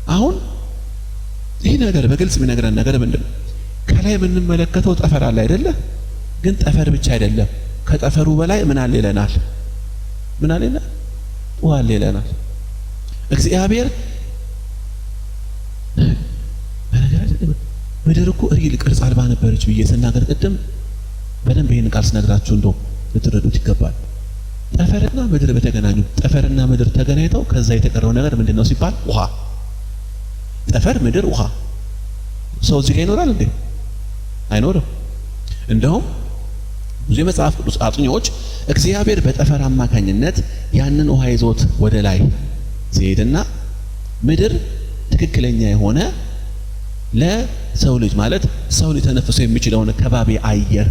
አሁን ይህ ነገር በግልጽ የሚነግረን ነገር ምንድነው? ከላይ የምንመለከተው ጠፈር አለ አይደለ? ግን ጠፈር ብቻ አይደለም። ከጠፈሩ በላይ ምን አለ ይለናል? ምን አለ ይለናል? ውሃ አለ ይለናል። እግዚአብሔር ምድር እኮ ሪል ቅርጽ አልባ ነበረች ብዬ ስናገር ቅድም በደንብ ይሄን ቃል ስነግራችሁ እንደው ልትረዱት ይገባል። ጠፈርና ምድር በተገናኙ ጠፈርና ምድር ተገናኝተው ከዛ የተቀረው ነገር ምንድነው ሲባል ውሃ። ጠፈር፣ ምድር፣ ውሃ። ሰው እዚህ ጋር ይኖራል እንዴ? አይኖርም። እንደውም ብዙ የመጽሐፍ ቅዱስ አጥኚዎች እግዚአብሔር በጠፈር አማካኝነት ያንን ውሃ ይዞት ወደ ላይ ሲሄድና ምድር ትክክለኛ የሆነ ለሰው ልጅ ማለት ሰው ሊተነፍሰው የሚችለውን ከባቢ አየር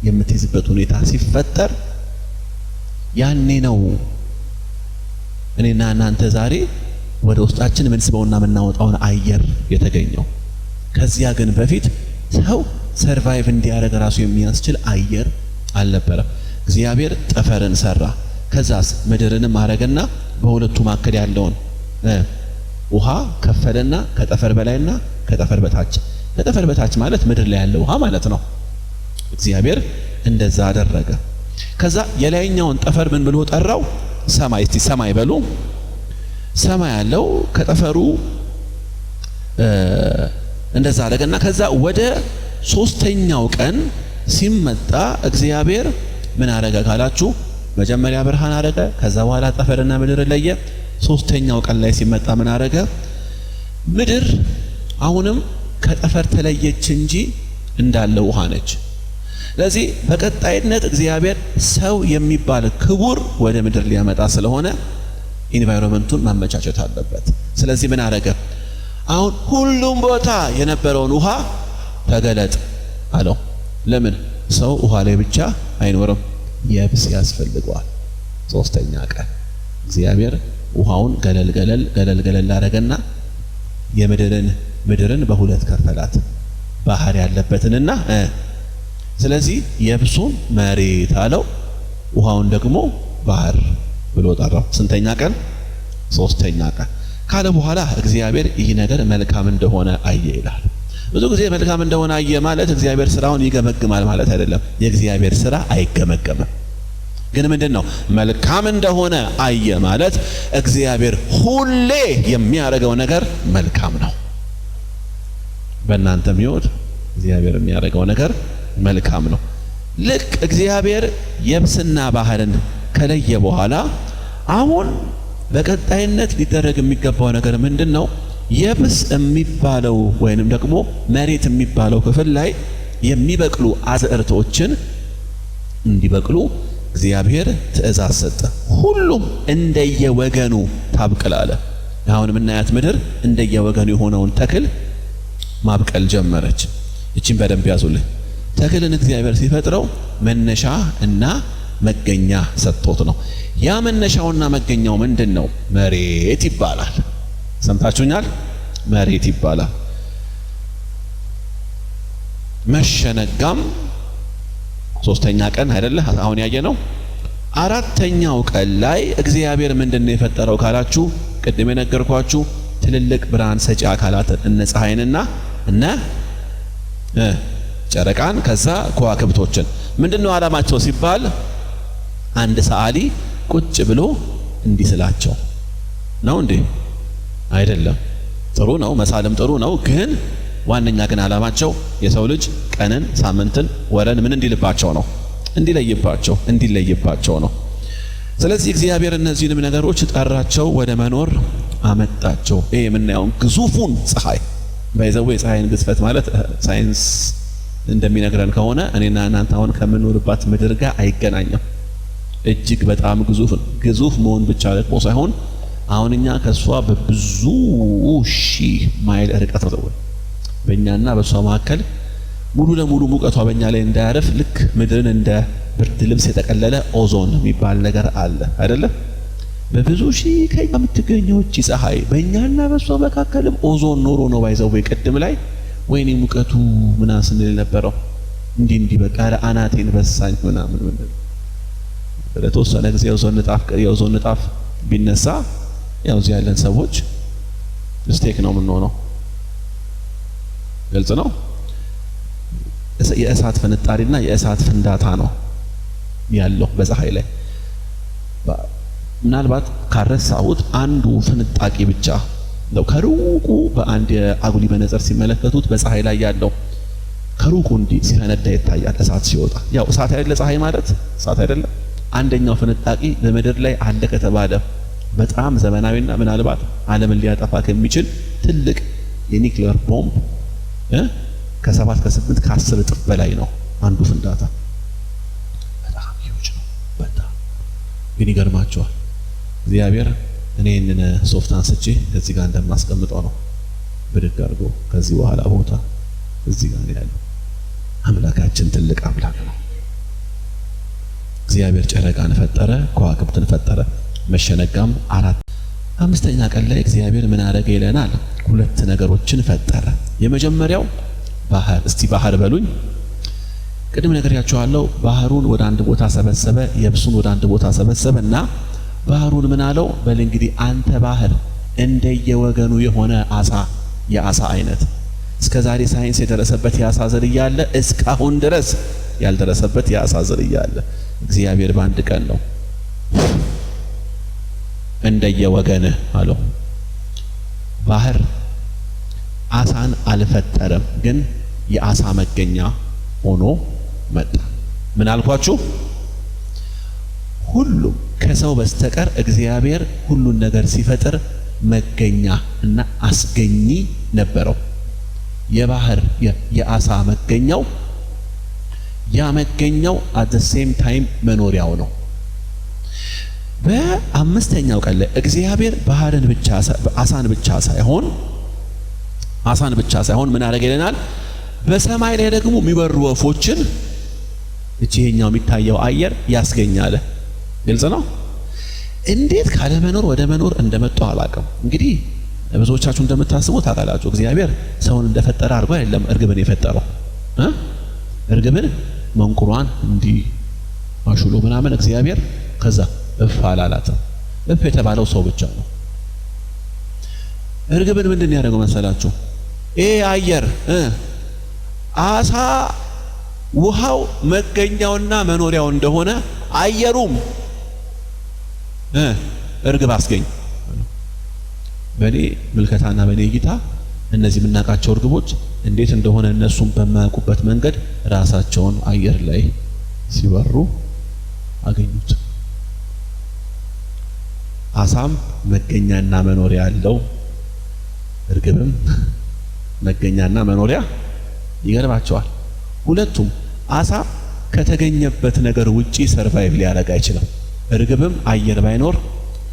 የምትይዝበት ሁኔታ ሲፈጠር ያኔ ነው እኔና እናንተ ዛሬ ወደ ውስጣችን ምንስበውና ምናወጣውን አየር የተገኘው። ከዚያ ግን በፊት ሰው ሰርቫይቭ እንዲያደርግ ራሱ የሚያስችል አየር አልነበረም። እግዚአብሔር ጠፈርን ሰራ። ከዛስ ምድርንም አረገና በሁለቱ መካከል ያለውን ውሃ ከፈለና ከጠፈር በላይና ከጠፈር በታች። ከጠፈር በታች ማለት ምድር ላይ ያለው ውሃ ማለት ነው። እግዚአብሔር እንደዛ አደረገ። ከዛ የላይኛውን ጠፈር ምን ብሎ ጠራው? ሰማይ። እስቲ ሰማይ በሉ። ሰማይ ያለው ከጠፈሩ እንደዛ አደረገና ከዛ ወደ ሶስተኛው ቀን ሲመጣ እግዚአብሔር ምን አረገ ካላችሁ መጀመሪያ ብርሃን አረገ። ከዛ በኋላ ጠፈርና ምድር ለየ። ሶስተኛው ቀን ላይ ሲመጣ ምን አረገ? ምድር አሁንም ከጠፈር ተለየች እንጂ እንዳለ ውሃ ነች። ስለዚህ በቀጣይነት እግዚአብሔር ሰው የሚባል ክቡር ወደ ምድር ሊያመጣ ስለሆነ ኢንቫይሮንመንቱን ማመቻቸት አለበት። ስለዚህ ምን አረገ? አሁን ሁሉም ቦታ የነበረውን ውሃ ተገለጥ አለው። ለምን? ሰው ውሃ ላይ ብቻ አይኖርም፣ የብስ ያስፈልገዋል። ሶስተኛ ቀን እግዚአብሔር ውሃውን ገለል አረገና ምድርን በሁለት ከፈላት፣ ባህር ያለበትንና ስለዚህ የብሱን መሬት አለው፣ ውሃውን ደግሞ ባህር ብሎ ጠራው። ስንተኛ ቀን? ሶስተኛ ቀን ካለ በኋላ እግዚአብሔር ይህ ነገር መልካም እንደሆነ አየ ይላል። ብዙ ጊዜ መልካም እንደሆነ አየ ማለት እግዚአብሔር ስራውን ይገመግማል ማለት አይደለም። የእግዚአብሔር ስራ አይገመገምም። ግን ምንድነው መልካም እንደሆነ አየ ማለት? እግዚአብሔር ሁሌ የሚያደርገው ነገር መልካም ነው። በእናንተም ሕይወት እግዚአብሔር የሚያደርገው ነገር መልካም ነው። ልክ እግዚአብሔር የብስና ባህርን ከለየ በኋላ አሁን በቀጣይነት ሊደረግ የሚገባው ነገር ምንድነው? የብስ የሚባለው ወይንም ደግሞ መሬት የሚባለው ክፍል ላይ የሚበቅሉ አዝዕርቶችን እንዲበቅሉ እግዚአብሔር ትእዛዝ ሰጠ። ሁሉም እንደየወገኑ ታብቅል አለ። አሁን የምናያት ምድር እንደየወገኑ የሆነውን ተክል ማብቀል ጀመረች። እቺን በደንብ ያዙልኝ። ተክልን እግዚአብሔር ሲፈጥረው መነሻ እና መገኛ ሰጥቶት ነው። ያ መነሻውና መገኛው ምንድነው? መሬት ይባላል። ሰምታችሁኛል? መሬት ይባላል። መሸነጋም ሶስተኛ ቀን አይደለ አሁን ያየነው። አራተኛው ቀን ላይ እግዚአብሔር ምንድነው የፈጠረው ካላችሁ ቅድም የነገርኳችሁ ትልልቅ ብርሃን ሰጪ አካላት እነ ፀሐይንና እነ ጨረቃን ከዛ ከዋክብቶችን። ምንድነው ዓላማቸው ሲባል አንድ ሰዓሊ ቁጭ ብሎ እንዲስላቸው ነው እንዴ? አይደለም። ጥሩ ነው፣ መሳልም ጥሩ ነው። ግን ዋነኛ ግን ዓላማቸው የሰው ልጅ ቀንን፣ ሳምንትን፣ ወረን ምን እንዲልባቸው ነው? እንዲለይባቸው ነው። ስለዚህ እግዚአብሔር እነዚህንም ነገሮች ጠራቸው፣ ወደ መኖር አመጣቸው። ይሄ የምናየው ግዙፉን ፀሐይ ባይዘው የፀሐይን ግዝፈት ማለት ሳይንስ እንደሚነግረን ከሆነ እኔና እናንተ አሁን ከምንኖርባት ምድር ጋር አይገናኝም። እጅግ በጣም ግዙፍ መሆን ብቻ ደግሞ ሳይሆን አሁን እኛ ከሷ በብዙ ሺህ ማይል ርቀት ነው። በእኛና በሷ መካከል ሙሉ ለሙሉ ሙቀቷ በእኛ ላይ እንዳያርፍ ልክ ምድርን እንደ ብርድ ልብስ የጠቀለለ ኦዞን የሚባል ነገር አለ አይደለ? በብዙ ሺህ ከኛ የምትገኘው እቺ ፀሐይ በእኛና በሷ መካከልም ኦዞን ኖሮ ነው ባይዘው ቅድም ላይ ወይኔ ሙቀቱ ምናምን ስንል ነበረው እንዲህ በቃ አናቴን በሳኝ ምናምን ለተወሰነ ጊዜ የኦዞን ንጣፍ ቢነሳ ያው እዚህ ያለን ሰዎች ስቴክ ነው የምንሆነው። ግልጽ ነው። የእሳት ፍንጣሪና የእሳት ፍንዳታ ነው ያለው በፀሐይ ላይ። ምናልባት ካረሳሁት አንዱ ፍንጣቂ ብቻ ነው ከሩቁ በአንድ አጉሊ መነጽር ሲመለከቱት በፀሐይ ላይ ያለው ከሩቁ እንዲህ ሲፈነዳ ይታያል። እሳት ሲወጣ ያው እሳት አይደለ ፀሐይ ማለት እሳት አይደለም። አንደኛው ፍንጣቂ በምድር ላይ አለ ከተባለ በጣም ዘመናዊና ምናልባት ዓለምን ሊያጠፋ ከሚችል ትልቅ የኒውክሌር ቦምብ ከ7 ከ8 ከ10 እጥፍ በላይ ነው አንዱ ፍንዳታ። ግን ይገርማቸዋል። እግዚአብሔር እኔን ሶፍት አንስቼ እዚህ ጋር እንደማስቀምጠው ነው ብድግ አድርጎ ከዚህ በኋላ ቦታ እዚህ ጋር ያለው። አምላካችን ትልቅ አምላክ ነው። እግዚአብሔር ጨረቃን ፈጠረ፣ ከዋክብትን ፈጠረ፣ መሸነጋም አራት። አምስተኛ ቀን ላይ እግዚአብሔር ምን አደረገ ይለናል? ሁለት ነገሮችን ፈጠረ። የመጀመሪያው ባህር። እስቲ ባህር በሉኝ። ቅድም ነግሬያችኋለሁ። ባህሩን ወደ አንድ ቦታ ሰበሰበ፣ የብሱን ወደ አንድ ቦታ ሰበሰበና ባህሩን ምን አለው? በል እንግዲህ አንተ ባህር እንደየወገኑ የሆነ አሳ፣ የአሳ አይነት እስከ ዛሬ ሳይንስ የደረሰበት የአሳ ዝርያ አለ፣ እስካሁን ድረስ ያልደረሰበት የአሳ ዝርያ አለ። እግዚአብሔር በአንድ ቀን ነው እንደየወገንህ አለው። ባህር አሳን አልፈጠረም፣ ግን የአሳ መገኛ ሆኖ መጣ። ምን አልኳችሁ? ሁሉም ከሰው በስተቀር እግዚአብሔር ሁሉን ነገር ሲፈጥር መገኛ እና አስገኚ ነበረው። የባህር የአሳ መገኛው ያ መገኛው at the same time መኖሪያው ነው። በአምስተኛው ቀን ላይ እግዚአብሔር ባህርን ብቻ አሳን ብቻ ሳይሆን ምን አደረገ ይለናል? በሰማይ ላይ ደግሞ የሚበሩ ወፎችን እቺኛው የሚታየው አየር ያስገኛል። ግልጽ ነው። እንዴት ካለ መኖር ወደ መኖር እንደመጣ አላውቅም። እንግዲህ ብዙዎቻችሁ እንደምታስቡት ታውቃላችሁ፣ እግዚአብሔር ሰውን እንደፈጠረ አድርጎ አይደለም እርግብን የፈጠረው። እርግብን መንቁሯን እንዲህ አሹሎ ምናምን እግዚአብሔር ከዛ እፍ አላላትም። እፍ የተባለው ሰው ብቻ ነው። እርግብን ምንድን ያደረገው መሰላችሁ? ይሄ አየር አሳ ውሃው መገኛውና መኖሪያው እንደሆነ አየሩም እርግብ አስገኝ። በኔ ምልከታና በኔ እይታ እነዚህ የምናውቃቸው እርግቦች እንዴት እንደሆነ እነሱም በማያውቁበት መንገድ ራሳቸውን አየር ላይ ሲበሩ አገኙት። አሳም መገኛና መኖሪያ ያለው፣ እርግብም መገኛና መኖሪያ ይገርባቸዋል። ሁለቱም አሳ ከተገኘበት ነገር ውጪ ሰርቫይቭ ሊያደርግ አይችልም። እርግብም አየር ባይኖር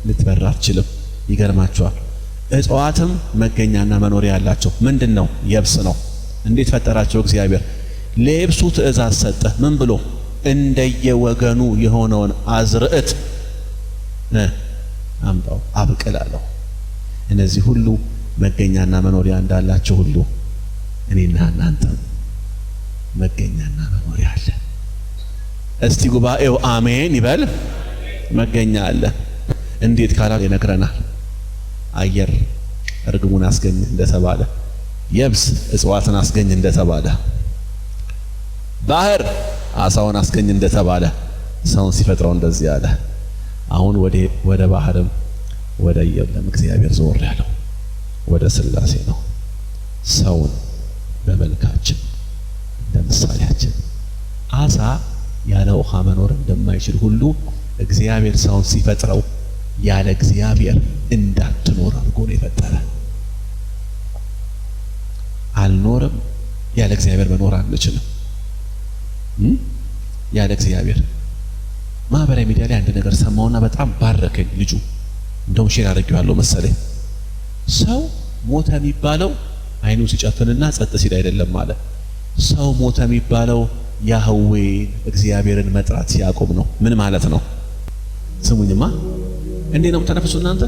ልትበር አትችልም። ይገርማቸዋል። እጽዋትም መገኛና መኖሪያ ያላቸው ምንድነው? የብስ ነው። እንዴት ፈጠራቸው እግዚአብሔር? ለየብሱ ትእዛዝ ሰጠ። ምን ብሎ? እንደየወገኑ የሆነውን አዝርዕት አምጣው አብቅላለሁ። እነዚህ ሁሉ መገኛና መኖሪያ እንዳላቸው ሁሉ እኔና እናንተ መገኛና መኖሪያ አለ። እስቲ ጉባኤው አሜን ይበል። መገኛ አለ። እንዴት ካላ ይነግረናል። አየር እርግቡን አስገኝ እንደተባለ፣ የብስ እጽዋትን አስገኝ እንደተባለ፣ ባህር አሳውን አስገኝ እንደተባለ ሰውን ሲፈጥረው እንደዚህ አለ። አሁን ወደ ባህርም ወደ የለም እግዚአብሔር ዞር ያለው ወደ ሥላሴ ነው። ሰውን በመልካችን እንደ ምሳሌያችን። አሳ ያለ ውሃ መኖር እንደማይችል ሁሉ እግዚአብሔር ሰውን ሲፈጥረው ያለ እግዚአብሔር እንዳትኖር አድርጎ ነው የፈጠረ። አልኖርም፣ ያለ እግዚአብሔር መኖር አንችልም። ያለ እግዚአብሔር ማህበራዊ ሚዲያ ላይ አንድ ነገር ሰማውና በጣም ባረከኝ። ልጁ እንደውም ሼር አድርጌዋለሁ መሰለኝ። ሰው ሞተ የሚባለው አይኑ ሲጨፍንና ጸጥ ሲል አይደለም ማለት። ሰው ሞተ የሚባለው ያህዌን እግዚአብሔርን መጥራት ሲያቆም ነው። ምን ማለት ነው? ስሙኝማ። እንዴ ነው ተነፍሱ እናንተ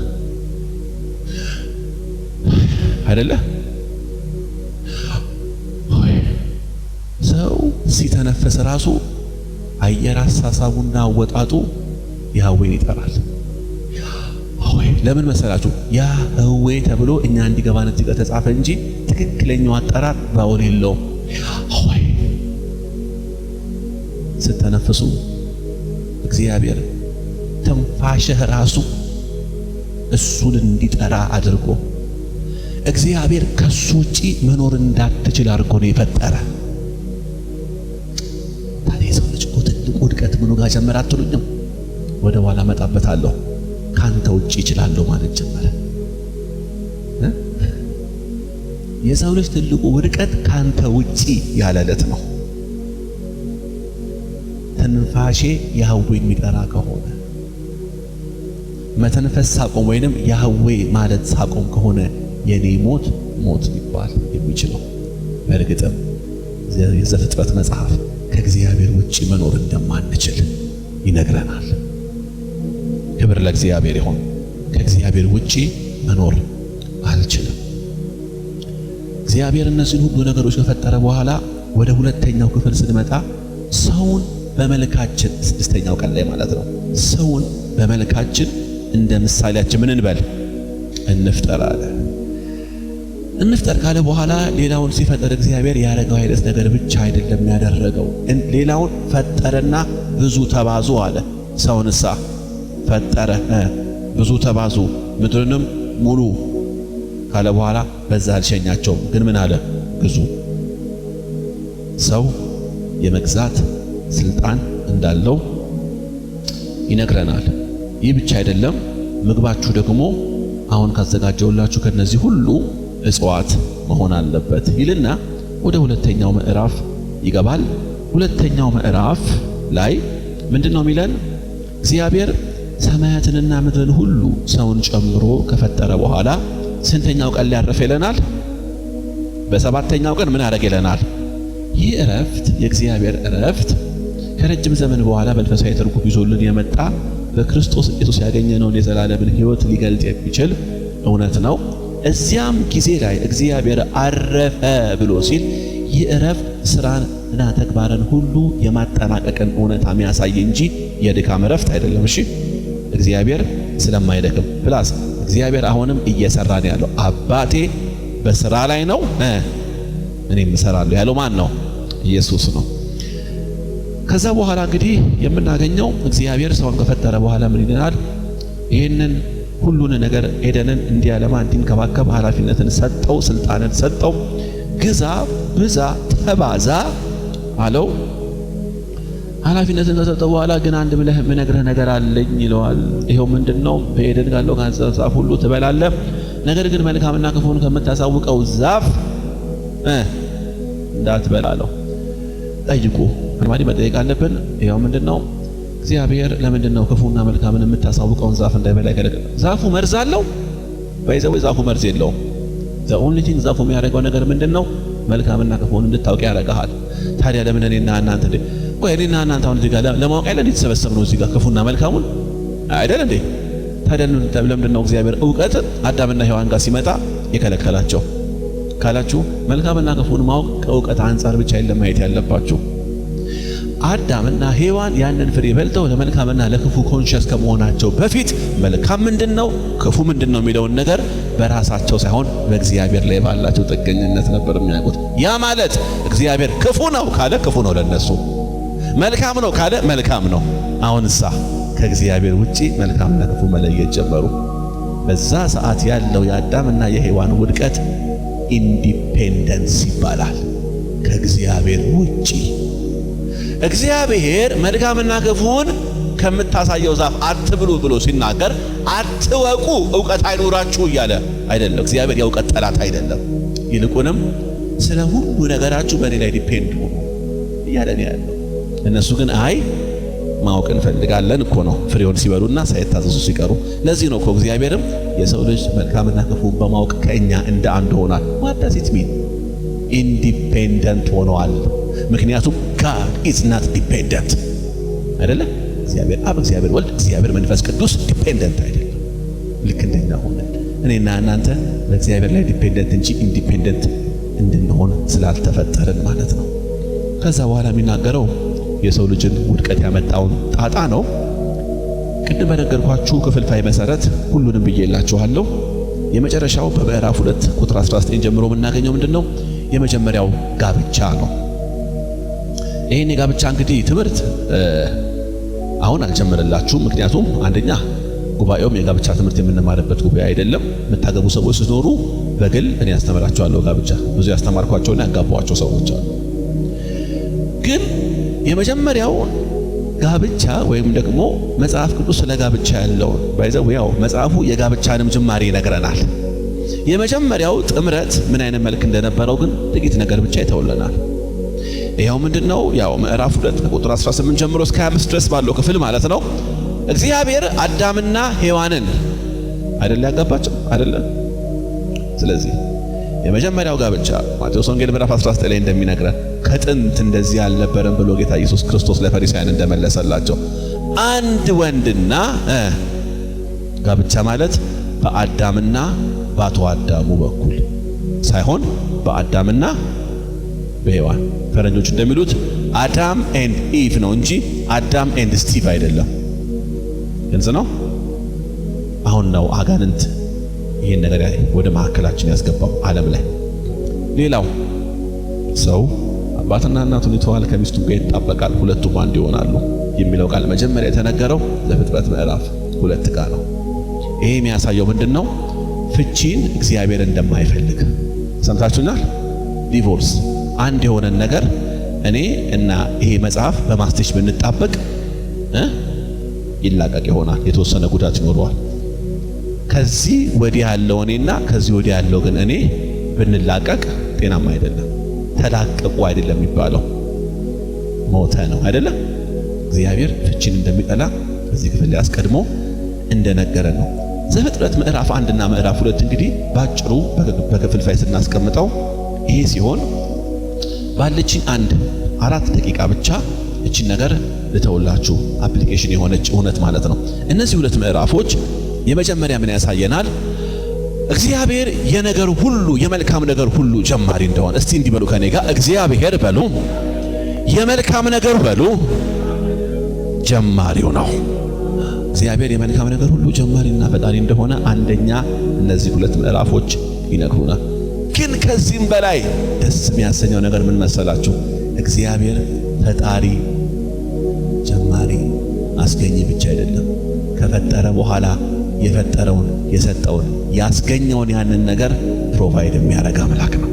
አይደለ? ሰው ሲተነፈስ ራሱ አየር አሳሳቡና አወጣጡ ያህዌን ይጠራል። ለምን መሰላችሁ? ያህዌ ተብሎ እኛ እንዲገባን እዚህ ጋር ተጻፈ እንጂ ትክክለኛው አጠራር ባውል የለውም። ስተነፍሱ እግዚአብሔር ተንፋሽህ ራሱ እሱን እንዲጠራ አድርጎ እግዚአብሔር ከሱ ውጪ መኖር እንዳትችል አድርጎ ነው የፈጠረ። ታዲያ ሰው ልጅ ትልቁ ውድቀት ምኑ ጋር ጀመረ አትሉኝም? ወደ ኋላ መጣበታለሁ። ካንተ ውጪ ይችላል ማለት ጀመረ። የሰው ልጅ ትልቁ ውድቀት ካንተ ውጪ ያለለት ነው። ትንፋሼ ያህዌን የሚጠራ ከሆነ መተንፈስ ሳቆም ወይንም ያህዌ ማለት ሳቆም ከሆነ የኔ ሞት ሞት ሊባል የሚችለው በእርግጥም የዘፍጥረት መጽሐፍ ከእግዚአብሔር ውጪ መኖር እንደማንችል ይነግረናል። ክብር ለእግዚአብሔር ይሁን። ከእግዚአብሔር ውጪ መኖር አልችልም። እግዚአብሔር እነዚህን ሁሉ ነገሮች ከፈጠረ በኋላ ወደ ሁለተኛው ክፍል ስንመጣ ሰውን በመልካችን ስድስተኛው ቀን ላይ ማለት ነው። ሰውን በመልካችን እንደ ምሳሌያችን ምን እንበል እንፍጠር አለ። እንፍጠር ካለ በኋላ ሌላውን ሲፈጠር እግዚአብሔር ያደረገው አይነት ነገር ብቻ አይደለም ያደረገው። ሌላውን ፈጠረና ብዙ ተባዙ አለ። ሰውንሳ ፈጠረ ብዙ ተባዙ ምድርንም ሙሉ ካለ በኋላ በዛ አልሸኛቸውም። ግን ምን አለ? ግዙ። ሰው የመግዛት ስልጣን እንዳለው ይነግረናል። ይህ ብቻ አይደለም፣ ምግባችሁ ደግሞ አሁን ካዘጋጀውላችሁ ከነዚህ ሁሉ እጽዋት መሆን አለበት ይልና ወደ ሁለተኛው ምዕራፍ ይገባል። ሁለተኛው ምዕራፍ ላይ ምንድነው የሚለን? እግዚአብሔር ሰማያትንና ምድርን ሁሉ ሰውን ጨምሮ ከፈጠረ በኋላ ስንተኛው ቀን ላይ ያረፈ ይለናል? በሰባተኛው ቀን ምን አደረገ ይለናል? ይህ እረፍት የእግዚአብሔር እረፍት ከረጅም ዘመን በኋላ መንፈሳዊ ትርጉም ይዞልን የመጣ በክርስቶስ ኢየሱስ ያገኘነውን የዘላለምን ሕይወት ሊገልጥ የሚችል እውነት ነው። እዚያም ጊዜ ላይ እግዚአብሔር አረፈ ብሎ ሲል ይህ እረፍት ስራንና ተግባርን ሁሉ የማጠናቀቅን እውነታ የሚያሳይ እንጂ የድካም እረፍት አይደለም። እሺ እግዚአብሔር ስለማይደክም ፕላስ እግዚአብሔር አሁንም እየሰራ ነው ያለው። አባቴ በስራ ላይ ነው እኔም እሰራለሁ ያለው ማን ነው? ኢየሱስ ነው። ከዛ በኋላ እንግዲህ የምናገኘው እግዚአብሔር ሰውን ከፈጠረ በኋላ ምን ይለናል? ይህንን ሁሉን ነገር ኤደንን እንዲያለማ እንዲንከባከብ ኃላፊነትን ሰጠው፣ ስልጣንን ሰጠው። ግዛ፣ ብዛ፣ ተባዛ አለው። ኃላፊነትን ከሰጠው በኋላ ግን አንድ ብለህ ምነግርህ ነገር አለኝ ይለዋል። ይሄው ምንድነው? በኤደን ካለው ዛፍ ሁሉ ትበላለህ፣ ነገር ግን መልካምና ክፉን ከምታሳውቀው ዛፍ እንዳትበላ አለው። ጠይቁ ማን መጠየቅ አለብን? ይሄው ምንድነው? እግዚአብሔር ለምንድነው ክፉና መልካምን የምታሳውቀውን ዛፍ እንዳይበላ ይከለከለ? ዛፉ መርዝ አለው? ባይዘው ዛፉ መርዝ የለውም። the only thing ዛፉ የሚያደርገው ነገር ምንድነው? መልካምና ክፉን እንድታውቅ ያደርጋል። ታዲያ ለምን እኔና እናንተ እኔና እናንተ አሁን እዚህ ጋር ለማወቅ አይደል የተሰበሰብነው? እዚህ ጋር ክፉና መልካሙን አይደል እንዴ? ታዲያ ለምንድነው እግዚአብሔር ዕውቀት አዳምና ሔዋን ጋር ሲመጣ የከለከላቸው ካላችሁ፣ መልካምና ክፉን ማወቅ ከዕውቀት አንፃር ብቻ አይደለም ማየት ያለባችሁ። አዳምና ሔዋን ያንን ፍሬ በልተው ለመልካምና ለክፉ ኮንሺየስ ከመሆናቸው በፊት መልካም ምንድነው ክፉ ምንድነው የሚለውን ነገር በራሳቸው ሳይሆን በእግዚአብሔር ላይ ባላቸው ጥገኝነት ነበር የሚያውቁት። ያ ማለት እግዚአብሔር ክፉ ነው ካለ ክፉ ነው ለነሱ፣ መልካም ነው ካለ መልካም ነው። አሁንሳ ከእግዚአብሔር ውጪ መልካምና ክፉ መለየት ጀመሩ። በዛ ሰዓት ያለው የአዳምና የሔዋን ውድቀት ኢንዲፔንደንስ ይባላል። ከእግዚአብሔር ውጪ እግዚአብሔር መልካምና ክፉን ከምታሳየው ዛፍ አትብሉ ብሎ ሲናገር አትወቁ፣ ዕውቀት አይኖራችሁ እያለ አይደለም። እግዚአብሔር የዕውቀት ጠላት አይደለም። ይልቁንም ስለ ሁሉ ነገራችሁ በእኔ ላይ ዲፔንድ ሁኑ እያለ ነው ያለው። እነሱ ግን አይ ማወቅ እንፈልጋለን እኮ ነው ፍሬውን ሲበሉና ሳይታዘዙ ሲቀሩ። ለዚህ ነው እኮ እግዚአብሔርም የሰው ልጅ መልካምና ክፉን በማወቅ ከእኛ እንደ አንድ ሆኗል። what does it mean? ኢንዲፔንደንት ሆነዋል። ምክንያቱም God is not dependent አይደለ? እግዚአብሔር አብ፣ እግዚአብሔር ወልድ፣ እግዚአብሔር መንፈስ ቅዱስ ዲፔንደንት አይደለም። ልክ እንደኛ ሆነ እኔና እናንተ በእግዚአብሔር ላይ ዲፔንደንት እንጂ ኢንዲፔንደንት እንድንሆን ስላልተፈጠርን ማለት ነው። ከዛ በኋላ የሚናገረው የሰው ልጅን ውድቀት ያመጣውን ጣጣ ነው። ቅድም በነገርኳችሁ ክፍልፋይ መሰረት ሁሉንም ብዬላችኋለሁ። የመጨረሻው በምዕራፍ 2 ቁጥር 19 ጀምሮ የምናገኘው ምንድነው? የመጀመሪያው ጋብቻ ነው። ይሄን የጋብቻ እንግዲህ ትምህርት አሁን አልጀመረላችሁም። ምክንያቱም አንደኛ ጉባኤውም የጋብቻ ትምህርት የምንማርበት ጉባኤ አይደለም። የምታገቡ ሰዎች ሲኖሩ በግል እኔ ያስተምራቸዋለሁ ጋብቻ። ብዙ ያስተማርኳቸውና ያጋባዋቸው ሰዎች አሉ። ግን የመጀመሪያው ጋብቻ ወይም ደግሞ መጽሐፍ ቅዱስ ስለ ጋብቻ ያለው ባይዘው ያው መጽሐፉ የጋብቻንም ጅማሬ ይነግረናል። የመጀመሪያው ጥምረት ምን አይነት መልክ እንደነበረው ግን ጥቂት ነገር ብቻ ይተውልናል። ይሄው ምንድነው? ያው ምዕራፍ 2 ቁጥር 18 ጀምሮ እስከ 25 ድረስ ባለው ክፍል ማለት ነው እግዚአብሔር አዳምና ሔዋንን አይደል ያጋባቸው አይደለ? ስለዚህ የመጀመሪያው ጋብቻ ማቴዎስ ወንጌል ምዕራፍ 19 ላይ እንደሚነግረን ከጥንት እንደዚህ አልነበረም ብሎ ጌታ ኢየሱስ ክርስቶስ ለፈሪሳውያን እንደመለሰላቸው አንድ ወንድና ጋብቻ ማለት በአዳምና በአቶ አዳሙ በኩል ሳይሆን በአዳምና በሔዋን። ፈረንጆች እንደሚሉት አዳም ኤንድ ኢቭ ነው እንጂ አዳም ኤንድ ስቲቭ አይደለም። ግልጽ ነው። አሁን ነው አጋንንት ይሄን ነገር ወደ ማዕከላችን ያስገባው ዓለም ላይ። ሌላው ሰው አባትና እናቱን ይተዋል፣ ከሚስቱ ጋር ይጣበቃል፣ ሁለቱም አንድ ይሆናሉ የሚለው ቃል መጀመሪያ የተነገረው ዘፍጥረት ምዕራፍ 2 ጋር ነው። ይሄ የሚያሳየው ምንድነው? ፍቺን እግዚአብሔር እንደማይፈልግ ሰምታችሁናል። ዲቮርስ አንድ የሆነን ነገር እኔ እና ይሄ መጽሐፍ በማስቴሽ ብንጣበቅ ይላቀቅ ይሆናል፣ የተወሰነ ጉዳት ይኖረዋል። ከዚህ ወዲህ ያለው እኔና ከዚህ ወዲህ ያለው ግን እኔ ብንላቀቅ ጤናማ አይደለም። ተላቀቁ አይደለም የሚባለው ሞተ ነው አይደለም። እግዚአብሔር ፍቺን እንደሚጠላ በዚህ ክፍል ላይ አስቀድሞ እንደነገረ ነው። ዘፍጥረት ምዕራፍ 1 እና ምዕራፍ 2 እንግዲህ ባጭሩ በክፍልፋይ ስናስቀምጠው ይሄ ሲሆን ባለችኝ 4 ደቂቃ ብቻ እቺን ነገር ልተውላችሁ። አፕሊኬሽን የሆነች እውነት ማለት ነው። እነዚህ 2 ምዕራፎች የመጀመሪያ ምን ያሳየናል? እግዚአብሔር የነገር ሁሉ የመልካም ነገር ሁሉ ጀማሪ እንደሆነ። እስቲ እንዲህ በሉ ከኔ ጋር እግዚአብሔር በሉ የመልካም ነገር በሉ ጀማሪው ነው። እግዚአብሔር የመልካም ነገር ሁሉ ጀማሪና ፈጣሪ እንደሆነ አንደኛ እነዚህ 2 ምዕራፎች ይነግሩናል። ግን ከዚህም በላይ ደስ የሚያሰኘው ነገር ምን መሰላችሁ? እግዚአብሔር ፈጣሪ ጀማሪ አስገኝ ብቻ አይደለም። ከፈጠረ በኋላ የፈጠረውን የሰጠውን ያስገኘውን ያንን ነገር ፕሮቫይድ የሚያደርግ አምላክ ነው።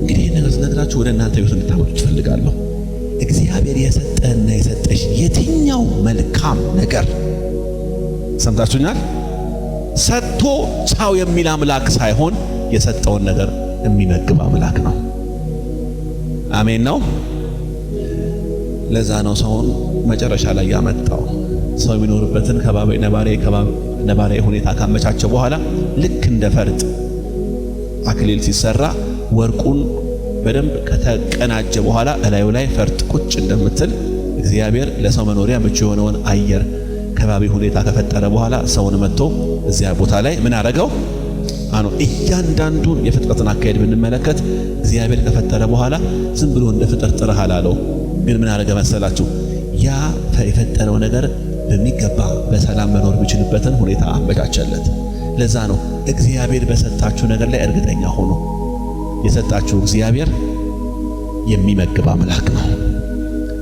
እንግዲህ ይህን ነገር ስነግራችሁ ወደ እናንተ ህይወት እንድታመጡት እፈልጋለሁ። እግዚአብሔር የሰጠህና የሰጠሽ የትኛው መልካም ነገር ሰምታችሁኛል? ሰጥቶ ቻው የሚል አምላክ ሳይሆን የሰጠውን ነገር የሚመግብ አምላክ ነው። አሜን ነው። ለዛ ነው ሰውን መጨረሻ ላይ ያመጣው። ሰው የሚኖርበትን ነባራዊ ሁኔታ ካመቻቸ በኋላ ልክ እንደ ፈርጥ አክሊል ሲሰራ ወርቁን በደንብ ከተቀናጀ በኋላ እላዩ ላይ ፈርጥ ቁጭ እንደምትል እግዚአብሔር ለሰው መኖሪያ ምቹ የሆነውን አየር ከባቢ ሁኔታ ከፈጠረ በኋላ ሰውን መጥቶ እዚያ ቦታ ላይ ምን አረገው? እያንዳንዱን የፍጥረትን አካሄድ ብንመለከት እግዚአብሔር ከፈጠረ በኋላ ዝም ብሎ እንደ ፍጥር ጥረህ አላለው። ግን ምን አረገ መሰላችሁ? ያ የፈጠረው ነገር በሚገባ በሰላም መኖር ቢችልበትን ሁኔታ አመቻቸለት። ለዛ ነው እግዚአብሔር በሰጣችሁ ነገር ላይ እርግጠኛ ሆኖ። የሰጣችሁ እግዚአብሔር የሚመግብ አምላክ ነው።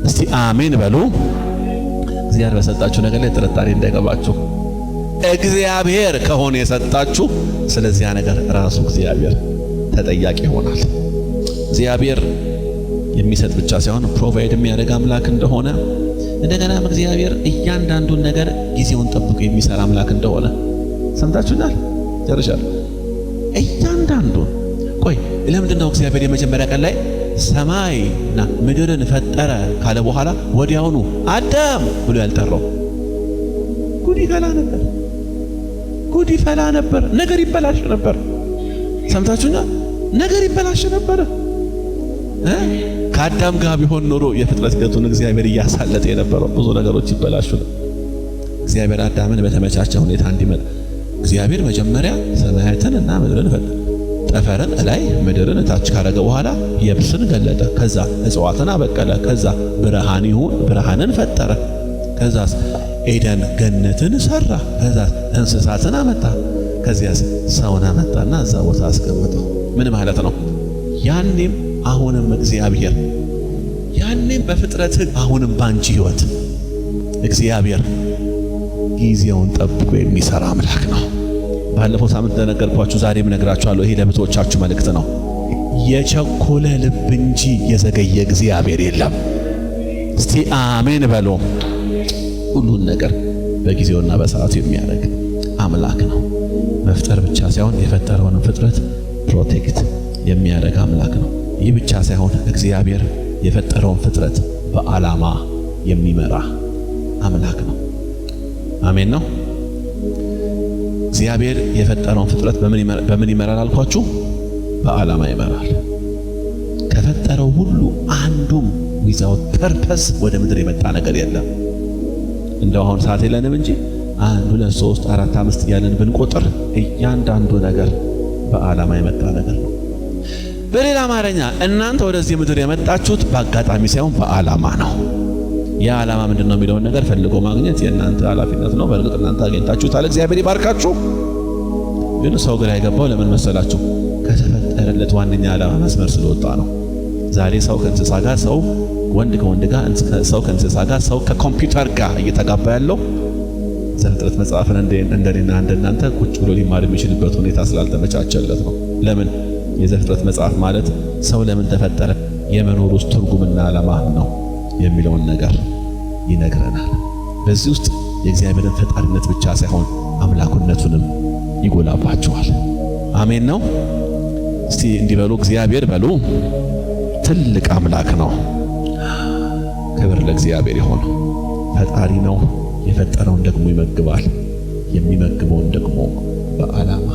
እስቲ አሜን በሉ። እግዚአብሔር በሰጣችሁ ነገር ላይ ጥርጣሬ እንዳይገባችሁ። እግዚአብሔር ከሆነ የሰጣችሁ ስለዚያ ነገር ራሱ እግዚአብሔር ተጠያቂ ይሆናል። እግዚአብሔር የሚሰጥ ብቻ ሳይሆን ፕሮቫይድ የሚያደርግ አምላክ እንደሆነ እንደገናም እግዚአብሔር እያንዳንዱን ነገር ጊዜውን ጠብቆ የሚሰራ አምላክ እንደሆነ ሰምታችሁናል። ጨርሻለሁ። እያንዳንዱን ቆይ ለምንድን ነው እግዚአብሔር የመጀመሪያ ቀን ላይ ሰማይና ምድርን ፈጠረ ካለ በኋላ ወዲያውኑ አዳም ብሎ ያልጠራው? ጉድ ይፈላ ነበር። ነገር ይበላሽ ነበር። ሰምታችሁኛል? ነገር ይበላሽ ነበር። ከአዳም ጋር ቢሆን ኖሮ የፍጥረት ሂደቱን እግዚአብሔር እያሳለጠ የነበረው ብዙ ነገሮች ይበላሹ ነው። እግዚአብሔር አዳምን በተመቻቸ ሁኔታ እንዲመጣ እግዚአብሔር መጀመሪያ ሰማያትን እና ምድርን ፈጠረ። ጠፈርን ላይ ምድርን ታች ካረገ በኋላ የብስን ገለጠ። ከዛ እጽዋትን አበቀለ። ከዛ ብርሃን ይሁን ብርሃንን ፈጠረ። ከዛስ ኤደን ገነትን ሰራ። ከዛስ እንስሳትን አመጣ። ከዚያስ ሰውን አመጣና እዛ ቦታ አስቀመጠው። ምን ማለት ነው? ያኔም አሁንም እግዚአብሔር ያኔም በፍጥረት አሁንም ባንቺ ህይወት እግዚአብሔር ጊዜውን ጠብቆ የሚሰራ አምላክ ነው። ባለፈው ሳምንት እንደነገርኳችሁ ዛሬም ነግራችኋለሁ። ይሄ ለብዙዎቻችሁ መልእክት ነው። የቸኮለ ልብ እንጂ የዘገየ እግዚአብሔር የለም። እስቲ አሜን በሉ። ሁሉን ነገር በጊዜውና በሰዓቱ የሚያደርግ አምላክ ነው። መፍጠር ብቻ ሳይሆን የፈጠረውን ፍጥረት ፕሮቴክት የሚያደርግ አምላክ ነው። ይህ ብቻ ሳይሆን እግዚአብሔር የፈጠረውን ፍጥረት በዓላማ የሚመራ አምላክ ነው። አሜን ነው። እግዚአብሔር የፈጠረውን ፍጥረት በምን ይመራል አልኳችሁ? በዓላማ ይመራል። ከፈጠረው ሁሉ አንዱም ዊዛውት ፐርፐስ ወደ ምድር የመጣ ነገር የለም። እንደው አሁን ሰዓት የለንም እንጂ 1 2 3 4 5 እያለን ብንቆጥር እያንዳንዱ ነገር በዓላማ የመጣ ነገር ነው። በሌላ አማርኛ እናንተ ወደዚህ ምድር የመጣችሁት በአጋጣሚ ሳይሆን በዓላማ ነው። ያ ዓላማ ምንድነው የሚለውን ነገር ፈልጎ ማግኘት የእናንተ ኃላፊነት ነው። በእርግጥ እናንተ አግኝታችሁታል፣ እግዚአብሔር ይባርካችሁ። ግን ሰው ግራ የገባው ለምን መሰላችሁ? ከተፈጠረለት ዋነኛ ዓላማ መስመር ስለወጣ ነው። ዛሬ ሰው ከእንስሳ ጋር፣ ሰው ወንድ ከወንድ ጋር፣ ሰው ከእንስሳ ጋር፣ ሰው ከኮምፒውተር ጋር እየተጋባ ያለው ዘፍጥረት መጽሐፍን እንደኔና እንደናንተ ቁጭ ብሎ ሊማር የሚችልበት ሁኔታ ስላልተመቻቸለት ነው። ለምን? የዘፍጥረት መጽሐፍ ማለት ሰው ለምን ተፈጠረ፣ የመኖር ውስጥ ትርጉምና ዓላማ ነው የሚለውን ነገር ይነግረናል። በዚህ ውስጥ የእግዚአብሔርን ፈጣሪነት ብቻ ሳይሆን አምላኩነቱንም ይጎላባቸዋል። አሜን ነው። እስቲ እንዲበሉ እግዚአብሔር በሉ ትልቅ አምላክ ነው። ክብር ለእግዚአብሔር ይሁን። ፈጣሪ ነው። የፈጠረውን ደግሞ ይመግባል። የሚመግበውን ደግሞ በዓላማ